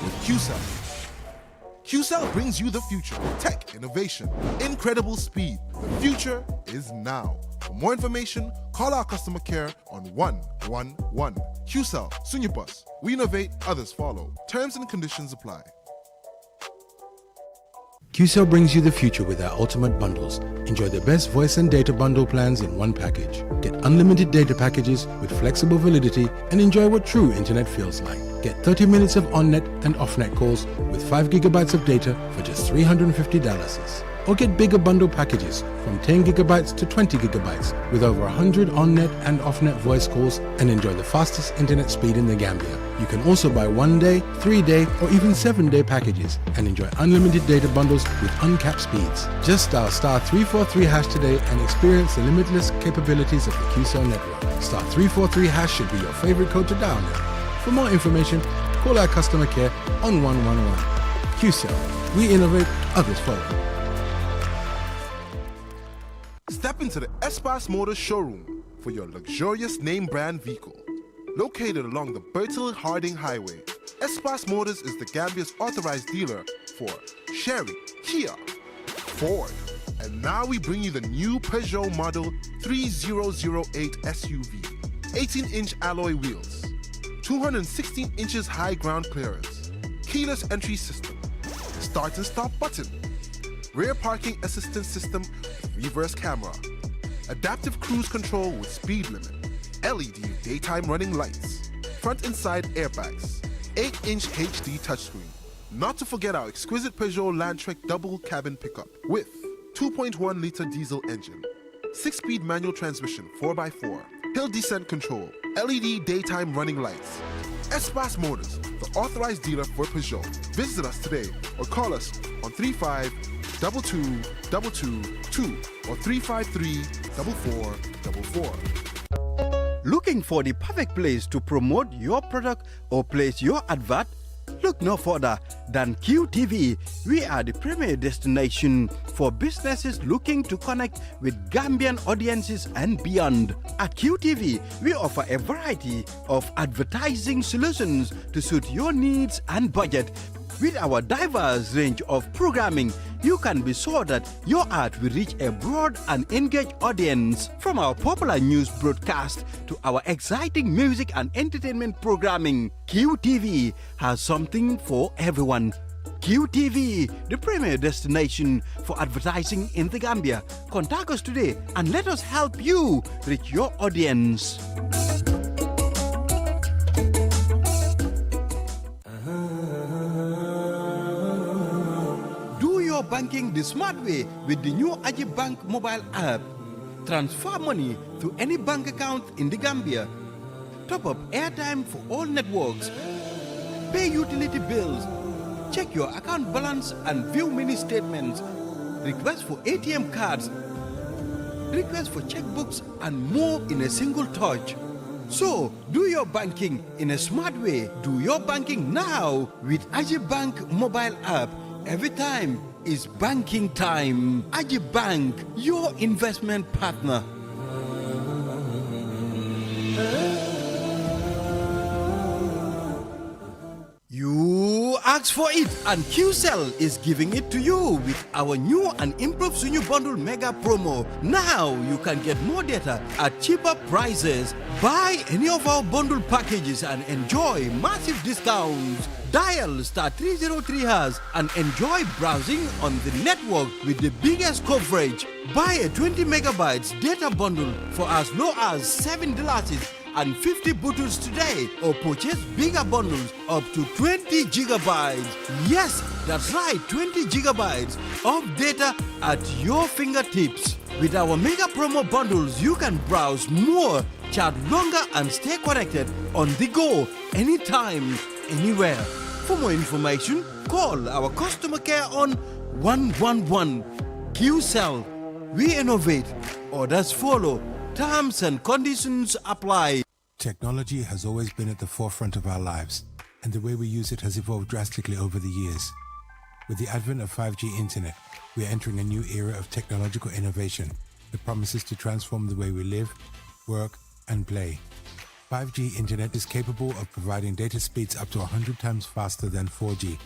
with QCell. QCell brings you the future. Tech, innovation, incredible speed. The future is now. For more information, call our customer care on 111. QCell, Suñu Bus. We innovate, others follow. Terms and conditions apply. QCell brings you the future with our ultimate bundles. Enjoy the best voice and data bundle plans in one package. Get unlimited data packages with flexible validity and enjoy what true internet feels like. Get 30 minutes of on-net and off-net calls with 5 gigabytes of data for just $350. Or get bigger bundle packages from 10 gigabytes to 20 gigabytes with over 100 on-net and off-net voice calls and enjoy the fastest internet speed in the Gambia. You can also buy 1-day, 3-day or even 7-day packages and enjoy unlimited data bundles with uncapped speeds. Just dial *343# today and experience the limitless capabilities of the QCell network. *343# should be your favorite code to dial now. For more information, call our customer care on 111. QCell. We innovate, others follow. Step into the Espas Motors showroom for your luxurious name brand vehicle. Located along the Bertil Harding Highway, Espas Motors is the Gambia's authorized dealer for Chery, Kia, Ford, and now we bring you the new Peugeot Model 3008 SUV. 18-inch alloy wheels, 216 inches high ground clearance, keyless entry system, start and stop button, rear parking assistance system with reverse camera, adaptive cruise control with speed limit, LED daytime running lights, front and side airbags, 8-inch HD touchscreen. Not to forget our exquisite Peugeot Landtrek double cabin pickup with 2.1-liter diesel engine, 6-speed manual transmission 4x4, hill descent control, LED daytime running lights. Espas Motors, the authorized dealer for Peugeot. Visit us today or call us on 35-2222 or 353-4444. Looking for the perfect place to promote your product or place your advert? Look no further than QTV. We are the premier destination for businesses looking to connect with Gambian audiences and beyond. At QTV, we offer a variety of advertising solutions to suit your needs and budget. With our diverse range of programming, you can be sure that your ad will reach a broad and engaged audience. From our popular news broadcast to our exciting music and entertainment programming, QTV has something for everyone. QTV, the premier destination for advertising in the Gambia. Contact us today and let us help you reach your audience. Banking the smart way with the new Ajib Bank mobile app. Transfer money to any bank account in the Gambia. Top up airtime for all networks. Pay utility bills. check your account balance and view mini statements, request for ATM cards, request for checkbooks, and more in a single touch. So, do your banking in a smart way. Do your banking now with Ajibank mobile app. Every time is banking time. Ajibank, your investment partner. You asked for it, and QCell is giving it to you with our new and improved Sunyu Bundle Mega Promo. Now you can get more data at cheaper prices. Buy any of our bundle packages and enjoy massive discounts. Dial *303# and enjoy browsing on the network with the biggest coverage. Buy a 20 megabytes data bundle for as low as $7 and 50 bottles today, or purchase bigger bundles up to 20 gigabytes. Yes, that's right, 20 gigabytes of data at your fingertips. With our mega promo bundles, you can browse more, chat longer, and stay connected on the go, anytime, anywhere. For more information, call our customer care on 111. QCell, we innovate, others follow. Terms and conditions apply. Technology has always been at the forefront of our lives, and the way we use it has evolved drastically over the years. With the advent of 5G internet, we are entering a new era of technological innovation that promises to transform the way we live, work, and play. 5G internet is capable of providing data speeds up to 100 times faster than 4G,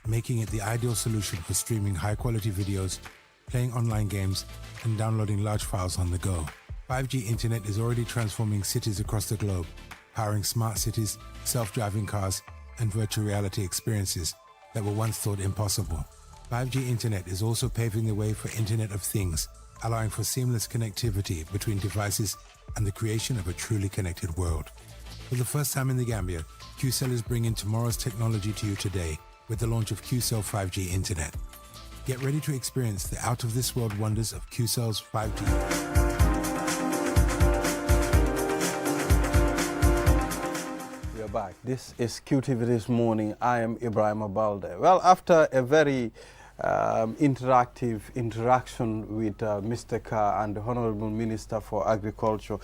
making it the ideal solution for streaming high-quality videos, playing online games, and downloading large files on the go. 5G internet is already transforming cities across the globe, powering smart cities, self-driving cars, and virtual reality experiences that were once thought impossible. 5G internet is also paving the way for Internet of Things, allowing for seamless connectivity between devices and the creation of a truly connected world. For the first time in the Gambia, QCell is bringing tomorrow's technology to you today with the launch of QCell 5G internet. Get ready to experience the out-of-this-world wonders of QCell's 5G. Back. This is QTV This Morning. I am Ibrahim Abalde. Well, after a very interactive interaction with Mr. Carr and the Honorable Minister for Agriculture,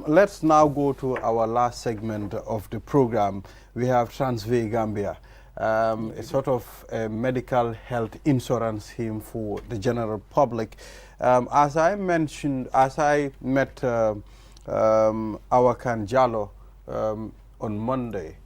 let's now go to our last segment of the program. We have Transvay Gambia, a sort of a medical health insurance scheme for the general public. As I mentioned, as I met Awakan Jallo on Monday,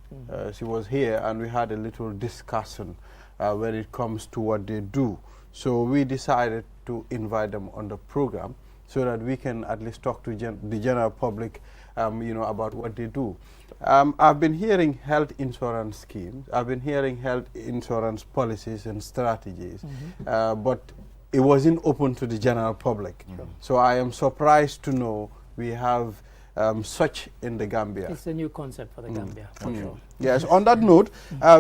she was here and we had a little discussion when it comes to what they do. So we decided to invite them on the program so that we can at least talk to the general public, about what they do. I've been hearing health insurance schemes. I've been hearing health insurance policies and strategies, but it wasn't open to the general public. So I am surprised to know we have such in the Gambia. It's a new concept for the Gambia, for sure. Yes, on that note,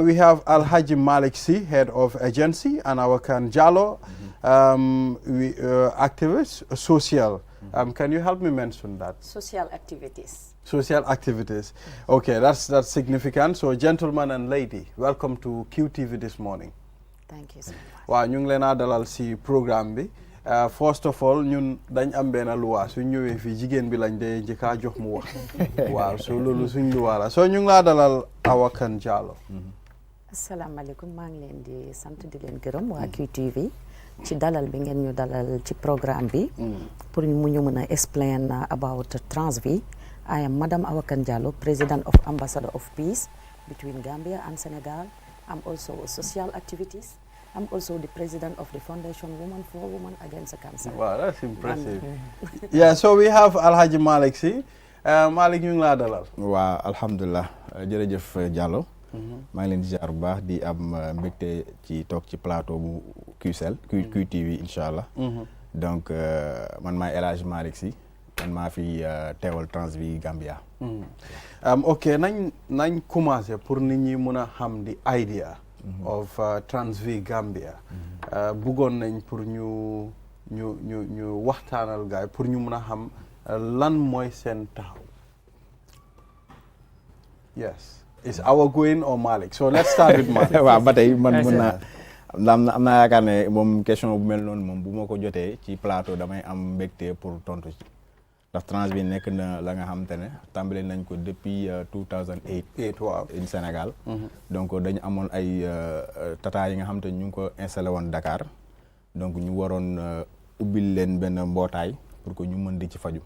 we have Alhaji Malik C, head of agency, and Awakan Jallo, activist, social. Can you help me mention that? Social activities. Social activities. Okay, that's significant. So, gentleman and lady, welcome to QTV This Morning. Thank you so much. Wa ñu ngi leena dalal ci programme bi. First of all, ñun dañ am benn loi su ñëwee fii jigéen bi lañ dee njëkk jox mu wax. Waaw, so loolu suñ loi la. So ñu ngi laa dalal Awakan Jallo. Asalaamaaleykum, maa ngi leen di sant di leen gërëm waa QTV ci dalal bi ngeen ñu dalal ci programme bi pour mu ñu mën a explain about Transvay. I am Madam Awakan Jallo, President of Ambassador of Peace between Gambia and Senegal. I'm also social activities. I'm also the president of the Foundation Women for Women Against Cancer. Wow, that's impressive. Yeah, so we have Alhaji Malik si. Malik ñu ngi laa dalal. Waaw, alhamdulillah. Jërëjëf Diallo. maa ngi leen di ziar bu baax di am mbégte ci toog ci plateau bu QTV inshallah. Donc man maay El Hadji Malik si. man maa fi teewal Transvay Gambia. Ok, nañ commencé pour nit ñi mën a xam di idea of Transvay Gambia. Bëggoon nañ pour ñu waxtaanal gaay pour ñu mën a xam lan mooy seen taxaw. Yes. Is Awa going or Malik? So let's start with Malik. waaw ba tey man mën naa am naa yaakaar ne moom question bu mel noonu moom bu ma ko jotee ci plateau damay am mbégte pour tontu ci ndax trans bi nekk na la nga xamante ne tàmbale nañ ko depuis 2008 waaw in Sénégal donc dañu amoon ay tata yi nga xamante ne ñu ngi ko installé woon Dakar donc ñu waroon ubbil leen benn mbootaay pour que ñu mën di ci faju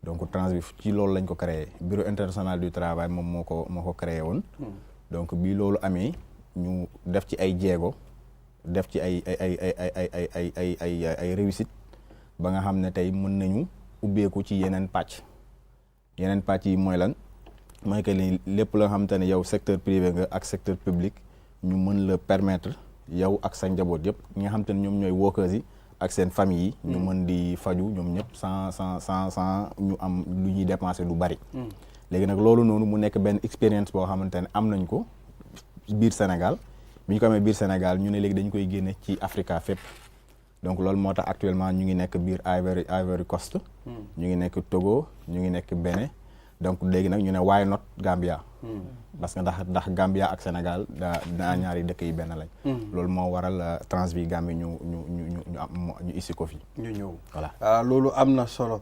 donc trans bi ci loolu lañ ko créé bureau international du travail moom moo ko créé woon donc bi loolu amee ñu def ci ay jéego def ci ay réussite ba nga xam ne tey mën nañu ubbeeku ci yeneen pàcc yi mooy lan mooy que ni lépp la nga xamante ne yow secteur privé nga ak secteur public ñu mën la permettre yow ak sa njaboot yëpp ñi nga xamante ne ñoom ñooy workers yi ak seen famille yi ñu mën di faju ñoom ñëpp sans ñu am lu ñuy dépenser lu bari léegi nag loolu noonu mu nekk benn expérience boo xamante ne am nañ ko biir Sénégal bi ñu ko amee biir Sénégal ñu ne léegi dañ koy génne ci Africa fépp donc loolu moo tax actuellement ñu ngi nekk biir Ivory Coast ñu ngi nekk Togo ñu ngi nekk Bénin donc léegi nag ñu ne why not Gambia parce que ndax Gambia ak Sénégal daa ñaari dëkk yi benn lañ loolu moo waral trans bi Gambie ñu issi ko fi ñu ñëw voilà loolu am na solo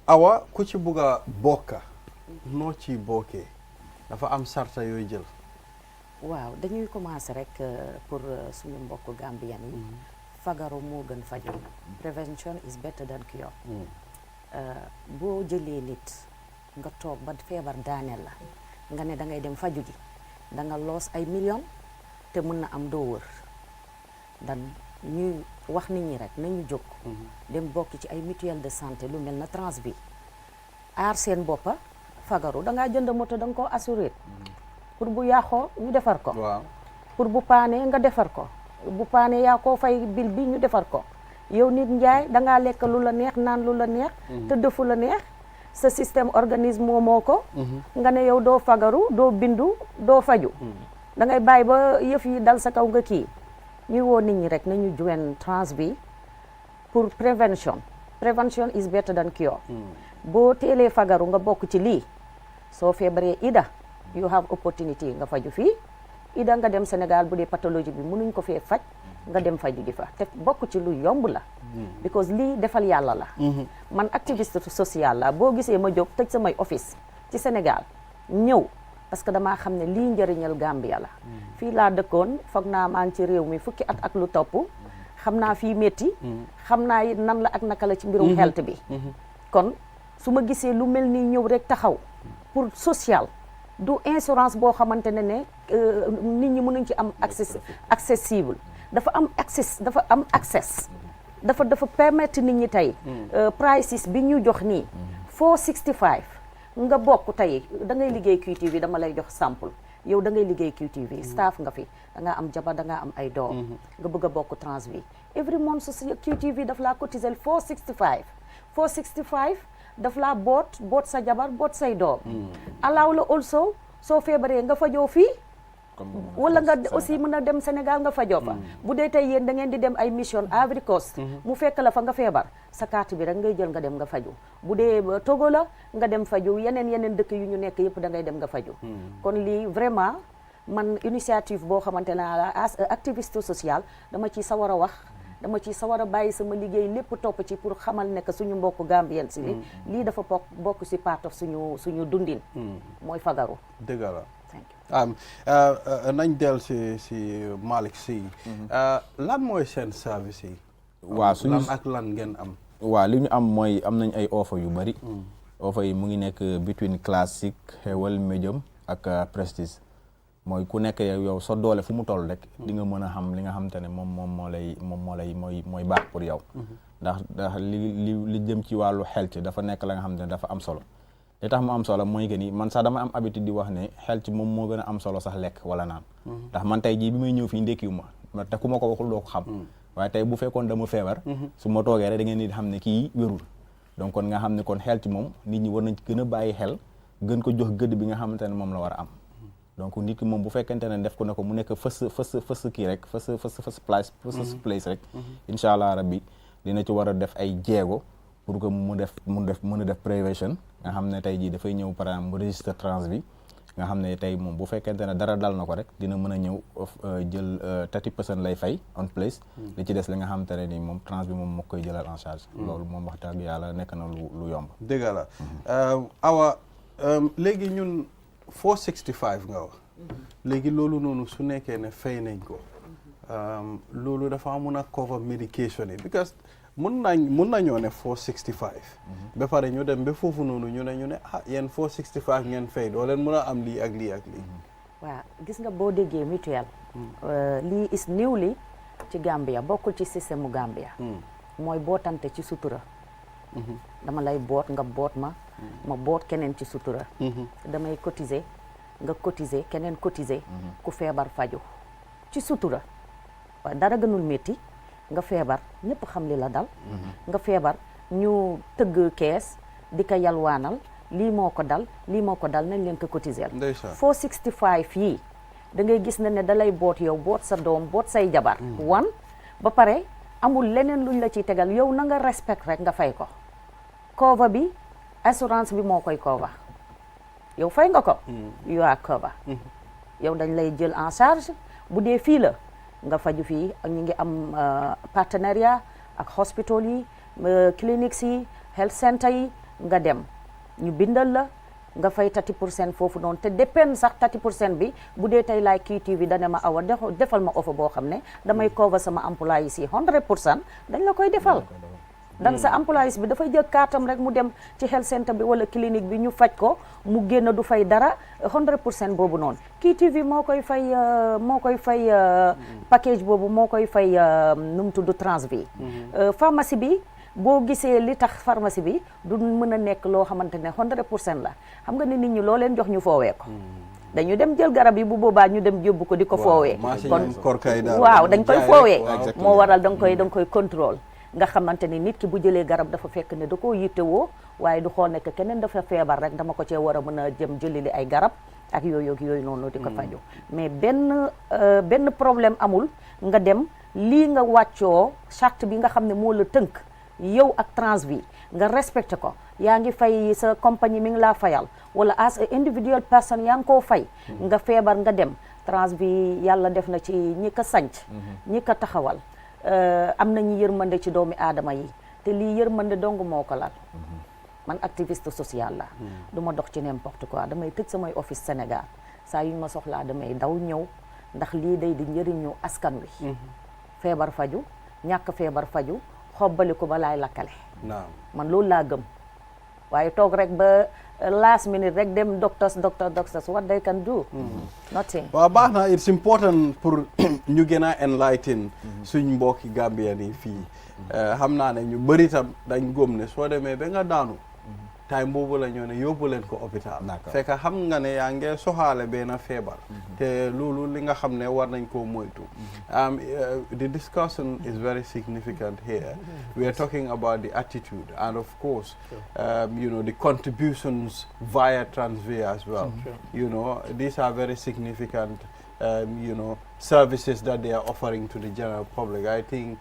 Awa ku ci bugg a bokka noo ci bokkee dafa am sarta yooyu jël waaw dañuy commencer rek pour suñu mbokk Gambien yi fagaru moo gën faju prevention is better than cure boo jëlee nit nga toog ba feebar daaneel la nga ne da ngay dem faju ji da nga loos ay millions te mën na am doo wër dan ñuy wax nit ñi rek nañu jóg dem bokk ci ay mutuelle de santé lu mel na trans bi aar seen boppa fagaru da ngaa jënd moto da nga koo assuré pour bu yàqoo ñu defar ko pour bu paanee nga defar ko bu paanee yaa koo fay bil bi ñu defar ko yow nit njaay da ngaa lekk lu la neex naan lu la neex te defu la neex sa système organisme moo ko nga ne yow doo fagaru doo bindu doo faju da ngay bàyyi ba yëf yi dal sa kaw nga kii ñuy woo nit ñi rek nañu join trans bi pour prevention is better than cure boo teelee fagaru nga bokk ci lii soo feebaree ida you have opportunity nga faju fii ida nga dem Sénégal bu dee pathologie bi mënuñ ko fee faj nga dem faju ji fa te bokk ci lu yomb la because lii defal yàlla la man activiste social la boo gisee ma jóg tëj samay office ci Sénégal ñëw parce que damaa xam ne lii njëriñal Gambia la fii laa dëkkoon foog naa maa ngi ci réew mi fukki at ak lu topp xam naa fii métti xam naa it nan la ak naka la ci mbirum health bi kon su ma gisee lu mel ni ñëw rek taxaw pour social du insurance boo xamante ne nit ñi mënuñ ci am accessible dafa am access dafa permettre nit ñi tey prices bi ñu jox nii 465 nga bokk tey da ngay liggéey QTV dama lay jox sample yow da ngay liggéey QTV staff nga fi da ngaa am jabar da ngaa am ay doom nga bëgg a bokk trans bi every month QTV daf laa cotiser 465 daf laa boot sa jabar boot say doom alaaw la also soo feebaree nga fajoo fii wala nga aussi mën a dem Sénégal nga fajoo fa bu dee tey yéen da ngeen di dem ay mission Ivory Coast mu fekk la fa nga feebar sa carte bi rek ngay jël nga dem nga faju bu dee Togo la nga dem faju yeneen dëkk yu ñu nekk yëpp da ngay dem nga faju kon lii vraiment man initiative boo xamante ne activiste social dama ci sawar a wax dama ci sawar a bàyyi sama liggéey lépp topp ci pour xamal ne que suñu mbokku Gambien si lii dafa bokk si part of suñu dundin mooy fagaru dëgg la nañ del si Malick Sy lan mooy seen service yi waaw suñu lan ak lan ngeen am waaw li ñu am mooy am nañ ay offre yu bari offre yi mu ngi nekk between classique xewal medium ak prestige mooy ku nekk yow sa doole fu mu toll rek di nga mën a xam li nga xamante ne mooy baax pour yow ndax li jëm ci wàllu health dafa nekk la nga xamante ne dafa am solo li tax mu am solo mooy que ni man sax dama am habitude di wax ne health moom moo gën a am solo sax lekk wala naan ndax man tey jii bi may ñëw fii ndékkiwu ma te ku ma ko waxul doo ko xam waaye tey bu fekkoon dama feebar su ma toogee rek da ngeen di xam ne kii wérul donc kon nga xam ne kon health moom nit ñi war nañ gën a bàyyi xel gën ko jox gëdd bi nga xamante ne moom la war a am donc nit ki moom bu fekkente ne def ko ne ko mu nekk fës kii rek fës place rek incha allah rabbi dina ci war a def ay jéego pour que mën a def prévention nga xam ne tey jii dafay ñëw par exemple mu registre trans bi nga xam ne tey moom bu fekkente ne dara dal na ko rek dina mën a ñëw jël 30% lay fay on place li ci des li nga xamante ne ni moom trans bi moom moo koy jëlal en charge loolu moom wax dëgg yàlla nekk na lu yomb dëgg la awa léegi ñun 465 nga wax léegi loolu noonu su nekkee ne fay nañ ko loolu dafa mun a cover medication yi because mun nañoo ne 465 ba pare ñu dem ba foofu noonu ñu ne yéen 465 ngeen fay doo leen mun a am lii ak lii ak lii waaw gis nga boo déggee mutuelle lii is new li ci Gambia bokkul ci système mu Gambia mooy bootante ci sutura dama lay boot nga boot ma boot keneen ci sutura damay cotiser nga cotiser keneen cotiser ku feebar faju ci sutura waaye dara gënul métti nga feebar ñëpp xam li la dal nga feebar ñu tëgg kees di ko yalwaanal lii moo ko dal nañ leen ko cotiser 465 yii da ngay gis ne da lay boot yow boot sa doom boot say jabar ba pare amul leneen luñ la ciy tegal yow na nga respect rek nga fay ko cover bi assurance bi moo koy cover yow fay nga ko you are cover yow dañ lay jël en charge bu dee fii la nga faju fii ñu ngi am partenariat ak hospital yi cliniques yi health center yi nga dem ñu bindal la nga fay 30% foofu noonu te dépend sax 30% bi bu dee tey laay QTV dane ma awa defal ma offre boo xam ne damay cover sama employés yi 100% dañ la koy defal dan sa employés bi dafay jël kaatam rek mu dem ci health center bi wala clinique bi ñu faj ko mu génn du fay dara 100% boobu noonu QTV moo koy fay package boobu moo koy fay nu mu tudd Transvi pharmacie bi boo gisee li tax pharmacie bi du mën a nekk loo xamante ne 100% la xam nga ne nit ñi loo leen jox ñu foowee ko dañu dem jël garab yi bu boobaa ñu dem yóbbu ko di ko foowee kon waaw dañ koy foowee moo waral da nga koy contrôle nga xamante ni nit ki bu jëlee garab dafa fekk ne da koo yittewoo waaye du xool nekk keneen dafa feebar rek dama ko cee war a mën a jëm jëlili ay garab ak yooyu noonu di ko faju mais benn problème amul nga dem lii nga wàccoo charte bi nga xam ne moo la tënk yow ak Transvi nga respecté ko yaa ngi fay sa compagnie mi ngi laa fayal wala as a individual person yaa ngi koo fay nga feebar nga dem Transvi yàlla def na ci ñi ko sanc ñi ko taxawal am nañu yërmande ci doomi aadama yi te lii yërmande dong moo ko lal man activiste social la du ma dox ci n'importe quoi damay tëj samay office Sénégal saa yuñ ma soxlaa damay daw ñëw ndax lii day di njëriñu askan wi feebar faju ñàkk feebar faju xobbali ko ba laay lakkale man loolu laa gëm waaye toog rek ba last minute rek dem doctors what they can do nothing waaw baax na it's important pour ñu gën a enlighten suñ mbokki Gambien yi fii xam naa ne ñu bëri tam dañ góom ne soo demee ba nga daanu time boobu la ñoo ne yóbbu leen ko hôpital fekk xam nga ne yaa ngi soxaale benn feebar te loolu li nga xam ne war nañ koo moytu the discussion is very significant here we are talking about the attitude and of course the contributions via Transvi as well these are very significant services that they are offering to the general public. I think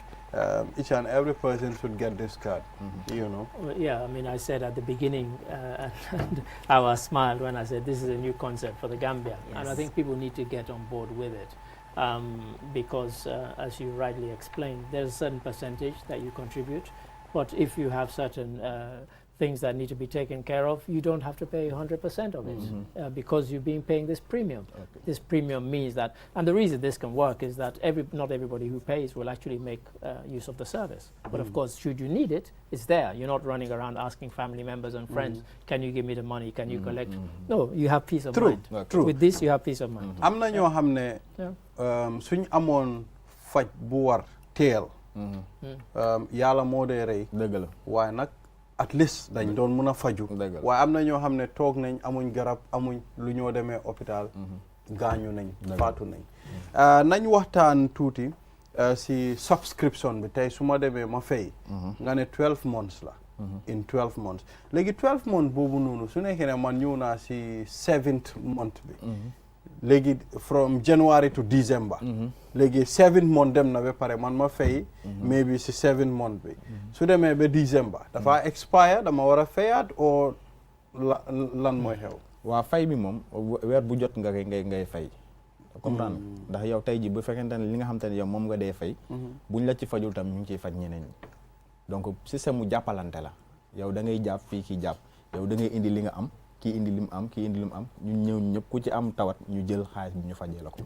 each and every person should get this card, Well, yeah, I mean, I said at the beginning, and I was smiled when I said this is a new concept for the Gambia. Yes. And I think people need to get on board with it because, as you rightly explained, there's a certain percentage that you contribute, but if you have certain things that need to be taken care of, you don't have to pay 100% of it because you've been paying this premium. Okay. This premium means that, and the reason this can work is that not everybody who pays will actually make use of the service. But of course, should you need it, it's there. You're not running around asking family members and friends, can you give me the money, can you collect? No, you have peace of mind. True. With this, you have peace of mind. am na ñoo xam ne suñ amoon faj bu war teel yàlla moo dee rey dëgg la waaye nag at least dañ doon mën a faju waaye am na ñoo xam ne toog nañ amuñ garab amuñ lu ñoo demee hôpital gaañu nañ faatu nañ nañ waxtaan tuuti si subscription bi tey su ma demee ma fay nga ne 12 months la in 12 months léegi 12 months boobu noonu su nekkee ne man ñëw naa si 7th month bi léegi from January to December léegi 7 month dem na ba pare man ma fay maybe si 7 month bi su demee ba December dafa expire dama war a fayaat o lan mooy xew waaw fay bi moom weer bu jot ngay fay. comprendre ndax yow tey ji bu fekkente ne li nga xam te ne yow moom nga dee fay. buñ la ci fajul tam ñu ngi ciy faj ñeneen ñi. donc système mu jàppalante la yow da ngay jàpp fii kii jàpp yow da ngay indi li nga am kii indi li mu am kii indi li mu am ñun ñëw ñëpp ku ci am tawat ñu jël xaalis bi ñu fajee la ko.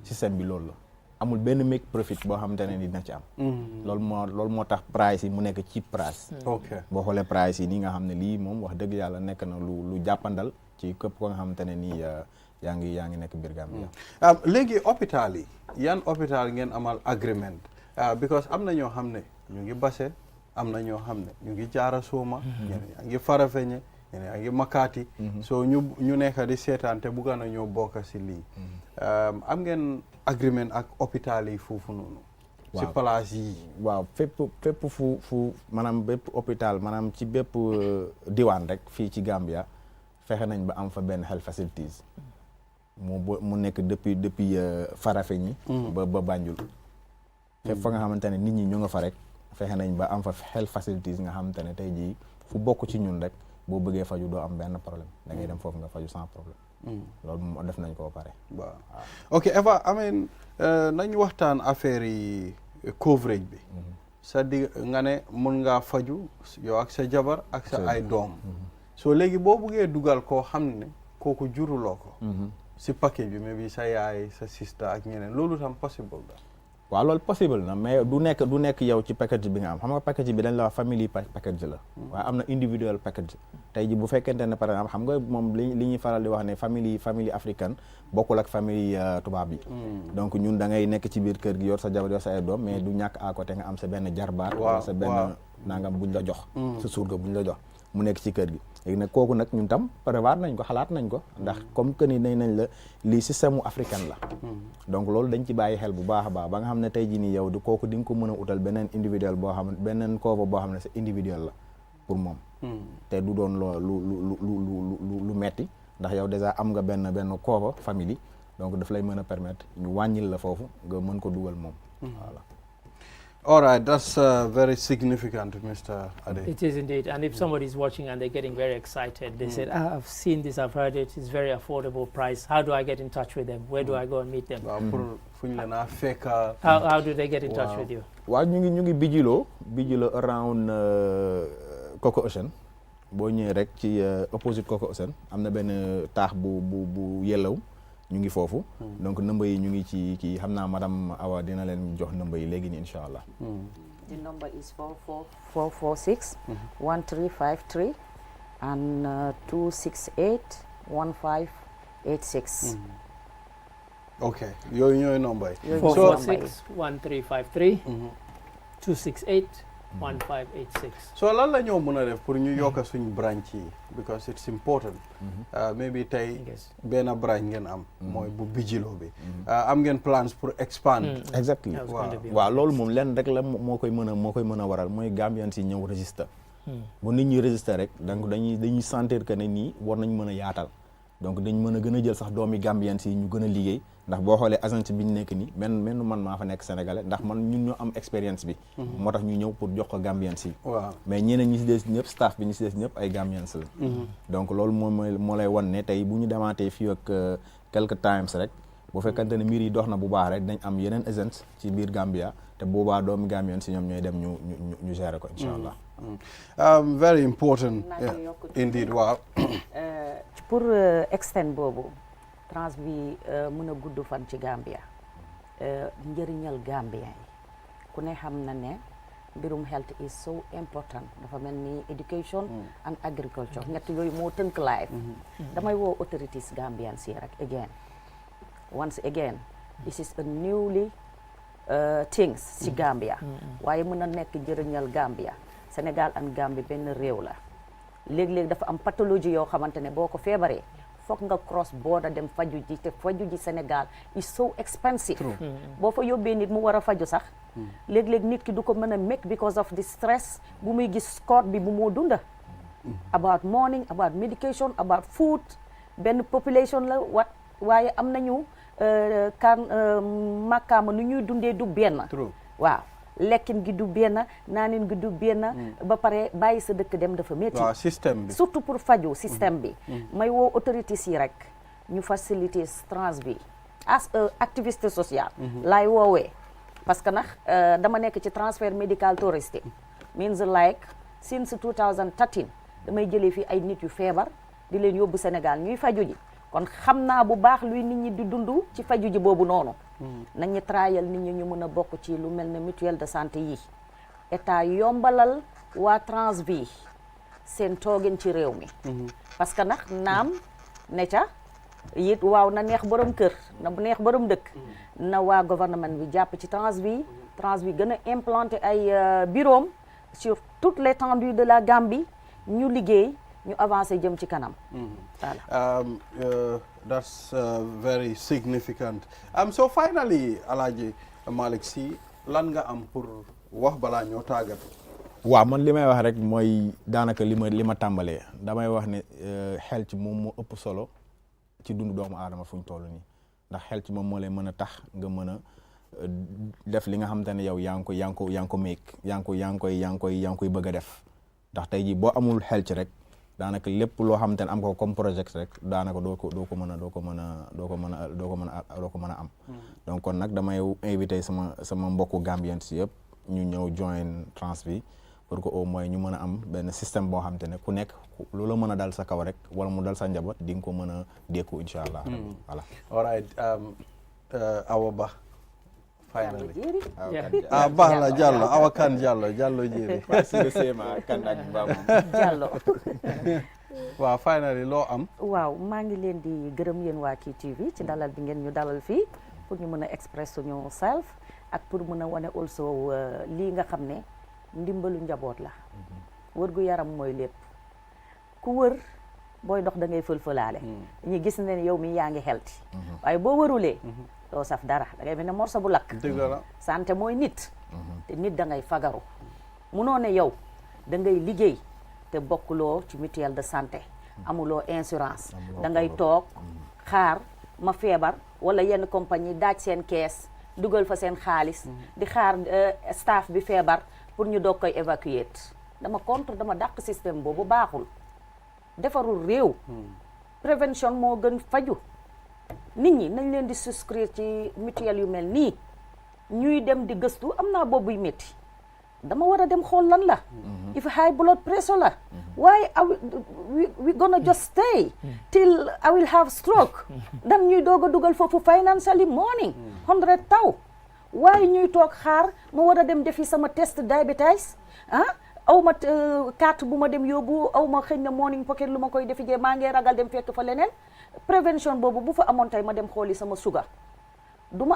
système bi loolu la amul benn make profit boo xamante ne dina ci am. loolu moo tax price yi mu nekk cheap price. ok boo xoolee price yi nii nga xam ne lii moom wax dëgg yàlla nekk na lu jàppandal ci képp ko nga xamante ne nii yaa ngi nekk biir Gambia. léegi hôpital yi yan hôpital ngeen amal agreement because am na ñoo xam ne ñu ngi Basse am na ñoo xam ne ñu ngi Jaara Sooma. ñeneen yaa ngi Farafenni ñeneen yaa ngi Makati. so ñu nekk di seetaan te bugga na ñoo bokk si lii. am ngeen agreement ak hôpital yi foofu noonu. ci place yi. waaw fépp fu maanaam bépp hôpital maanaam ci bépp diwaan rek fii ci Gambia fexe nañ ba am fa benn health facilities. mu nekk depuis Farafenni ba Banjul. fépp fa nga xamante ne nit ñi ñu nga fa rek fexe nañ ba am fa health facilities nga xamante ne tey jii fu bokk ci ñun rek boo bëggee faju doo am benn problème da ngay dem foofu nga faju sans problème. loolu moom def nañ ko ba pare. waaw ok Eva nañu waxtaan affaire yi coverage bi. c'est-à-dire nga ne mun ngaa faju yow ak sa jabar ak sa ay doom. so léegi boo bëggee dugal koo xam ne kooku juruloo ko. si package bi mais bi sa yaay sa sister ak ñeneen loolu tam possible la. waaw loolu possible na mais du nekk yow ci package bi nga am xam nga package bi dañ la wax family package la. waaye am na individual package. tey ji bu fekkente ne par exemple xam nga moom li ñuy faral di wax ne famille africaine bokkul ak famille tubaab yi. donc ñun da ngay nekk ci biir kër gi yor sa jabar yor sa ay doom mais du ñàkk à côté nga am sa benn jarbaat. wala sa benn nangam buñ la jox. sa surga buñ la jox mu nekk ci kër gi. léegi nag kooku nag ñun tam prévoir nañ ko xalaat nañ ko ndax comme que ni nañ la lii système africain la. donc loolu dañ ci bàyyi xel bu baax a baax ba nga xam ne tey jii nii yow di kooku di nga ko mën a utal beneen individuel boo xam ne beneen cover boo xam ne c'est individuel la pour moom. te du doon lu metti ndax yow déjà am nga benn cover famille donc daf lay mën a permettre ñu wàññil la foofu nga mën ko dugal moom. voilà. All right, that's very significant, Mr. Ade. It is indeed. And if somebody is watching and they're getting very excited, they said, I've seen this, I've heard it, it's very affordable price. How do I get in touch with them? Where do I go and meet them? How do they get in touch with you? Well, ñu ngi Bijilo around Coco Ocean. Boo ñëwee rek ci opposite Coco Ocean am na benn taax bu yellow. ñu ngi foofu donc number yi ñu ngi ci kii xam naa madame Awa dina leen jox number yi léegi nii incha allah. The number is 446 1353 and 268 1586. ok yooyu ñooy number yi. 446 1353 268 1586. so lan la ñoo mën a def pour ñu yokk suñ branch yi because it's important. maybe tey benn branch ngeen am. mooy bu Bijilo bi. am ngeen plans pour expand. exactly waaw loolu moom lenn rek la moo koy mën a waral mooy Gambian si ñëw register. bu nit ñi register rek donc dañuy sentir que ne nii war nañ mën a yaatal donc dañ mën a gën a jël sax doomi Gambian si ñu gën a liggéey. ndax boo xoolee agence bi ñu nekk nii man maa fa nekk sénégalais ndax man ñun ñoo am expérience bi. moo tax ñu ñëw pour jox ko Gambians yi. waaw mais ñeneen ñi si des ñëpp staff bi ñi si des ñëpp ay Gambians la. donc loolu moo lay wan ne tey bu ñu demaatee fii ak quelques times rek bu fekkante ne mbir yi dox na bu baax rek dañ am yeneen agence ci biir Gambia te boobaa doomu Gambians si ñoom ñooy dem ñu gérer ko incha allah. very important. indeed waaw. pour extend boobu. trans bi mën a gudd fan ci Gambia njëriñal Gambien yi ku ne xam na ne mbirum health is so important dafa mel ni education and agriculture ñett yooyu moo tënk life damay woo authorities Gambian si rek once again this is a newly things ci Gambia waaye mën a nekk njëriñal Gambia Sénégal and Gambie benn réew la léeg-léeg dafa am pathologie yoo xamante ne boo ko feebaree foog nga cross border dem faju ji te faju ji Sénégal is so expensive. boo fa yóbbee nit mu war a faju sax léeg-léeg nit ki du ko mën a make because of the stress bu muy gis code bi bu moo dunda about morning about medication about food benn population la waaye am nañu màkkaama nu ñuy dundee du benn waaw lekkin gi du benn naanin gi du benn ba pare bàyyi sa dëkk dem dafa métti système bi surtout pour faju système bi may woo autorités yi rek ñu faciliter trans bi as activité sociale laay woowee parce que nag dama nekk ci transfert médical touristique means like since 2013 damay jëlee fii ay nit yu feebar di leen yóbbu Sénégal ñuy faju ji kon xam naa bu baax luy nit ñi di dund ci faju ji boobu noonu nañ ñu trayal nit ñi ñu mën a bokk ci lu mel ne mutuelle de santé yi état yombalal waa Transvi seen toogin ci réew mi parce que nag naam ne ca it waaw na neex borom kër na neex borom dëkk na waa gouvernement bi jàpp ci Transvi gën a implanter ay bureau sur toute l'étendue de la Gambie ñu liggéey ñu avancé jëm ci kanam. Voilà. That's very significant. So finally, Alhaji Malick Sy, lan nga am pour wax balaa ñoo tàggatu. waaw man li may wax rek mooy daanaka li ma tàmbalee damay wax ne xel ci moom moo ëpp solo ci dundu doomu aadama fu ñu toll nii ndax xel ci moom moo lay mën a tax nga mën a def li nga xamante ne yow yaa ngi koy bëgg a def ndax tey jii boo amul xel ci rek daanaka lépp loo xamante ne am ko comme projet rek daanaka doo ko mën a am. donc kon nag damay invité sama mbokku Gambien si yëpp ñu ñëw join Transvi pour que au moins ñu mën a am benn système boo xamante ne ku nekk lu la mën a dal sa kaw rek wala mu dal sa njaboot di nga ko mën a dékku incha allah. voilà. all right Awa Bah. finally baax la Jallow Awa Kane Jallow jéeri. Jallow. waaw finally loo am. waaw maa ngi leen di gërëm yéen waa QTV ci dalal bi ngeen ñu dalal fii pour ñu mën a express suñu self ak pour mën a wane also lii nga xam ne ndimbalu njaboot la. wër gu yaram mooy lépp ku wër booy dox da ngay fël-fëlaale. ñu gis ne yow mi yaa ngi healthy. waaye boo wërulee. doo saf dara da ngay mel ne morso bu lakk. dëgg la santé mooy nit. te nit da ngay fagaru. munoo ne yow da ngay liggéey te bokkuloo ci mutuelle de santé. amuloo assurance. da ngay toog xaar ma feebar wala yenn compagnie daaj seen kees dugal fa seen xaalis. di xaar staff bi feebar pour ñu doog koy évacuer dama dàq système boobu baaxul. defarul réew. prévention moo gën faju nit ñi nañ leen di souscrire ci mutuelle yu mel nii ñuy dem di gëstu am naa boobuy métti dama war a dem xool lan la. if high blood pressure la. why we gonna just stay till I will have stroke. dan ñuy doog a dugal foofu financially morning 100 taw waaye ñuy toog xaar ma war a dem defi sama test diabetes aw ma carte bu ma dem yóbbu aw ma xëy na morning pocket lu ma koy defi jee maa ngi ragal dem fekk fa leneen prévention boobu bu fa amoon tey ma dem xooli sama sugar du ma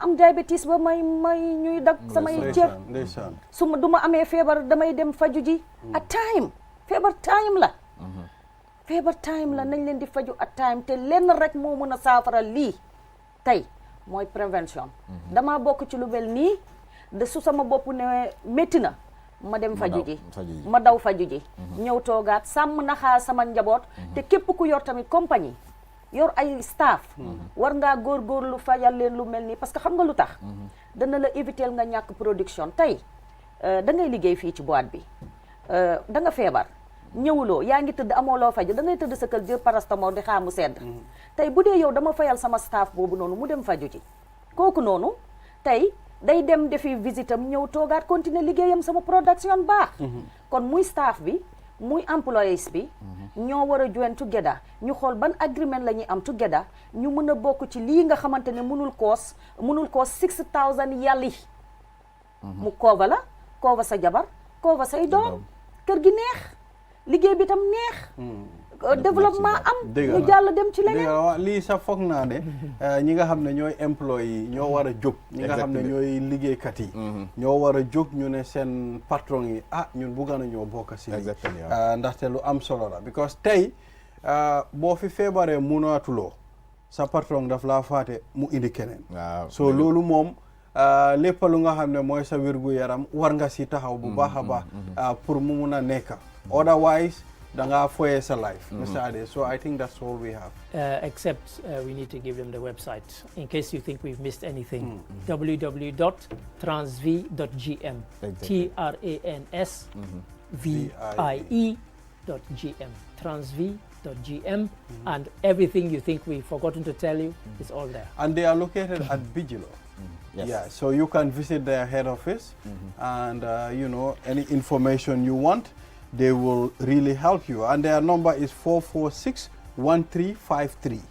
am diabetes ba may ñuy dag samay cër du ma amee feebar damay dem faju ji at time feebar time la nañ leen di faju at time te lenn rek moo mën a saafara lii tey mooy prévention dama bokk ci lu mel nii de su sama bopp ne métti na ma dem faju ji ma daw faju ji ñëw toogaat sàmm naxaa sama njaboot te képp ku yor tamit compagnie yor ay staff war ngaa góorgóorlu fajal leen lu mel nii parce que xam nga lu tax dana la éviter nga ñàkk production tey da ngay liggéey fii ci boîte bi da nga feebar ñëwuloo yaa ngi tëdd amoo loo faju da ngay tëdd sa kër jël paracétamol di xaar mu sedd tey bu dee yow dama fayal sama staff boobu noonu mu dem faju ji kooku noonu tey day dem defi visite am ñëw toogaat continuer liggéeyam sama production baax kon muy staff bi muy employees bi ñoo war a join together ñu xool ban agreement la ñuy am together ñu mën a bokk ci lii nga xamante ne mënul koos 6000 yàlli mu koova la koova sa jabar koova say doom kër gi neex liggéey bi tam neex développement am ñu jàll dem ci leneen lii sax foog naa ne ñi nga xam ne ñooy employé yi ñoo war a jóg ñi nga xam ne ñooy liggéeykat yi ñoo war a jóg ñu ne seen patron yi ñun bugga na ñoo bokk si ndaxte lu am solo la because tey boo fi feebaree munaatuloo sa patron daf laa faate mu indi keneen so loolu moom lépp lu nga xam ne mooy sa wérgu yaram war nga si taxaw bu baax a baax pour mu mun a nekk otherwise danga foye sa life, Mr. Ade. So I think that's all we have. Except we need to give them the website in case you think we've missed anything. www.transvie.gm. TRANSVIE.gm. Transvie.gm. And everything you think we've forgotten to tell you is all there. And they are located at Bijilo. Yes. Yeah, so you can visit their head office and you know, any information you want, they will really help you. And their number is 446-1353.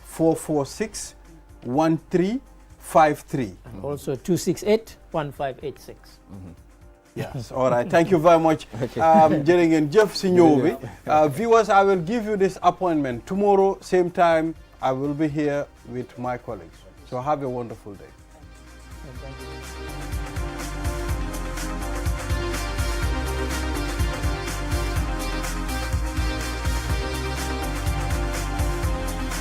446-1353. And also 268-1586. Yes, all right. Thank you very much. Jeff Sinyobi. Viewers, I will give you this appointment. Tomorrow, same time, I will be here with my colleagues. So have a wonderful day. Thank you.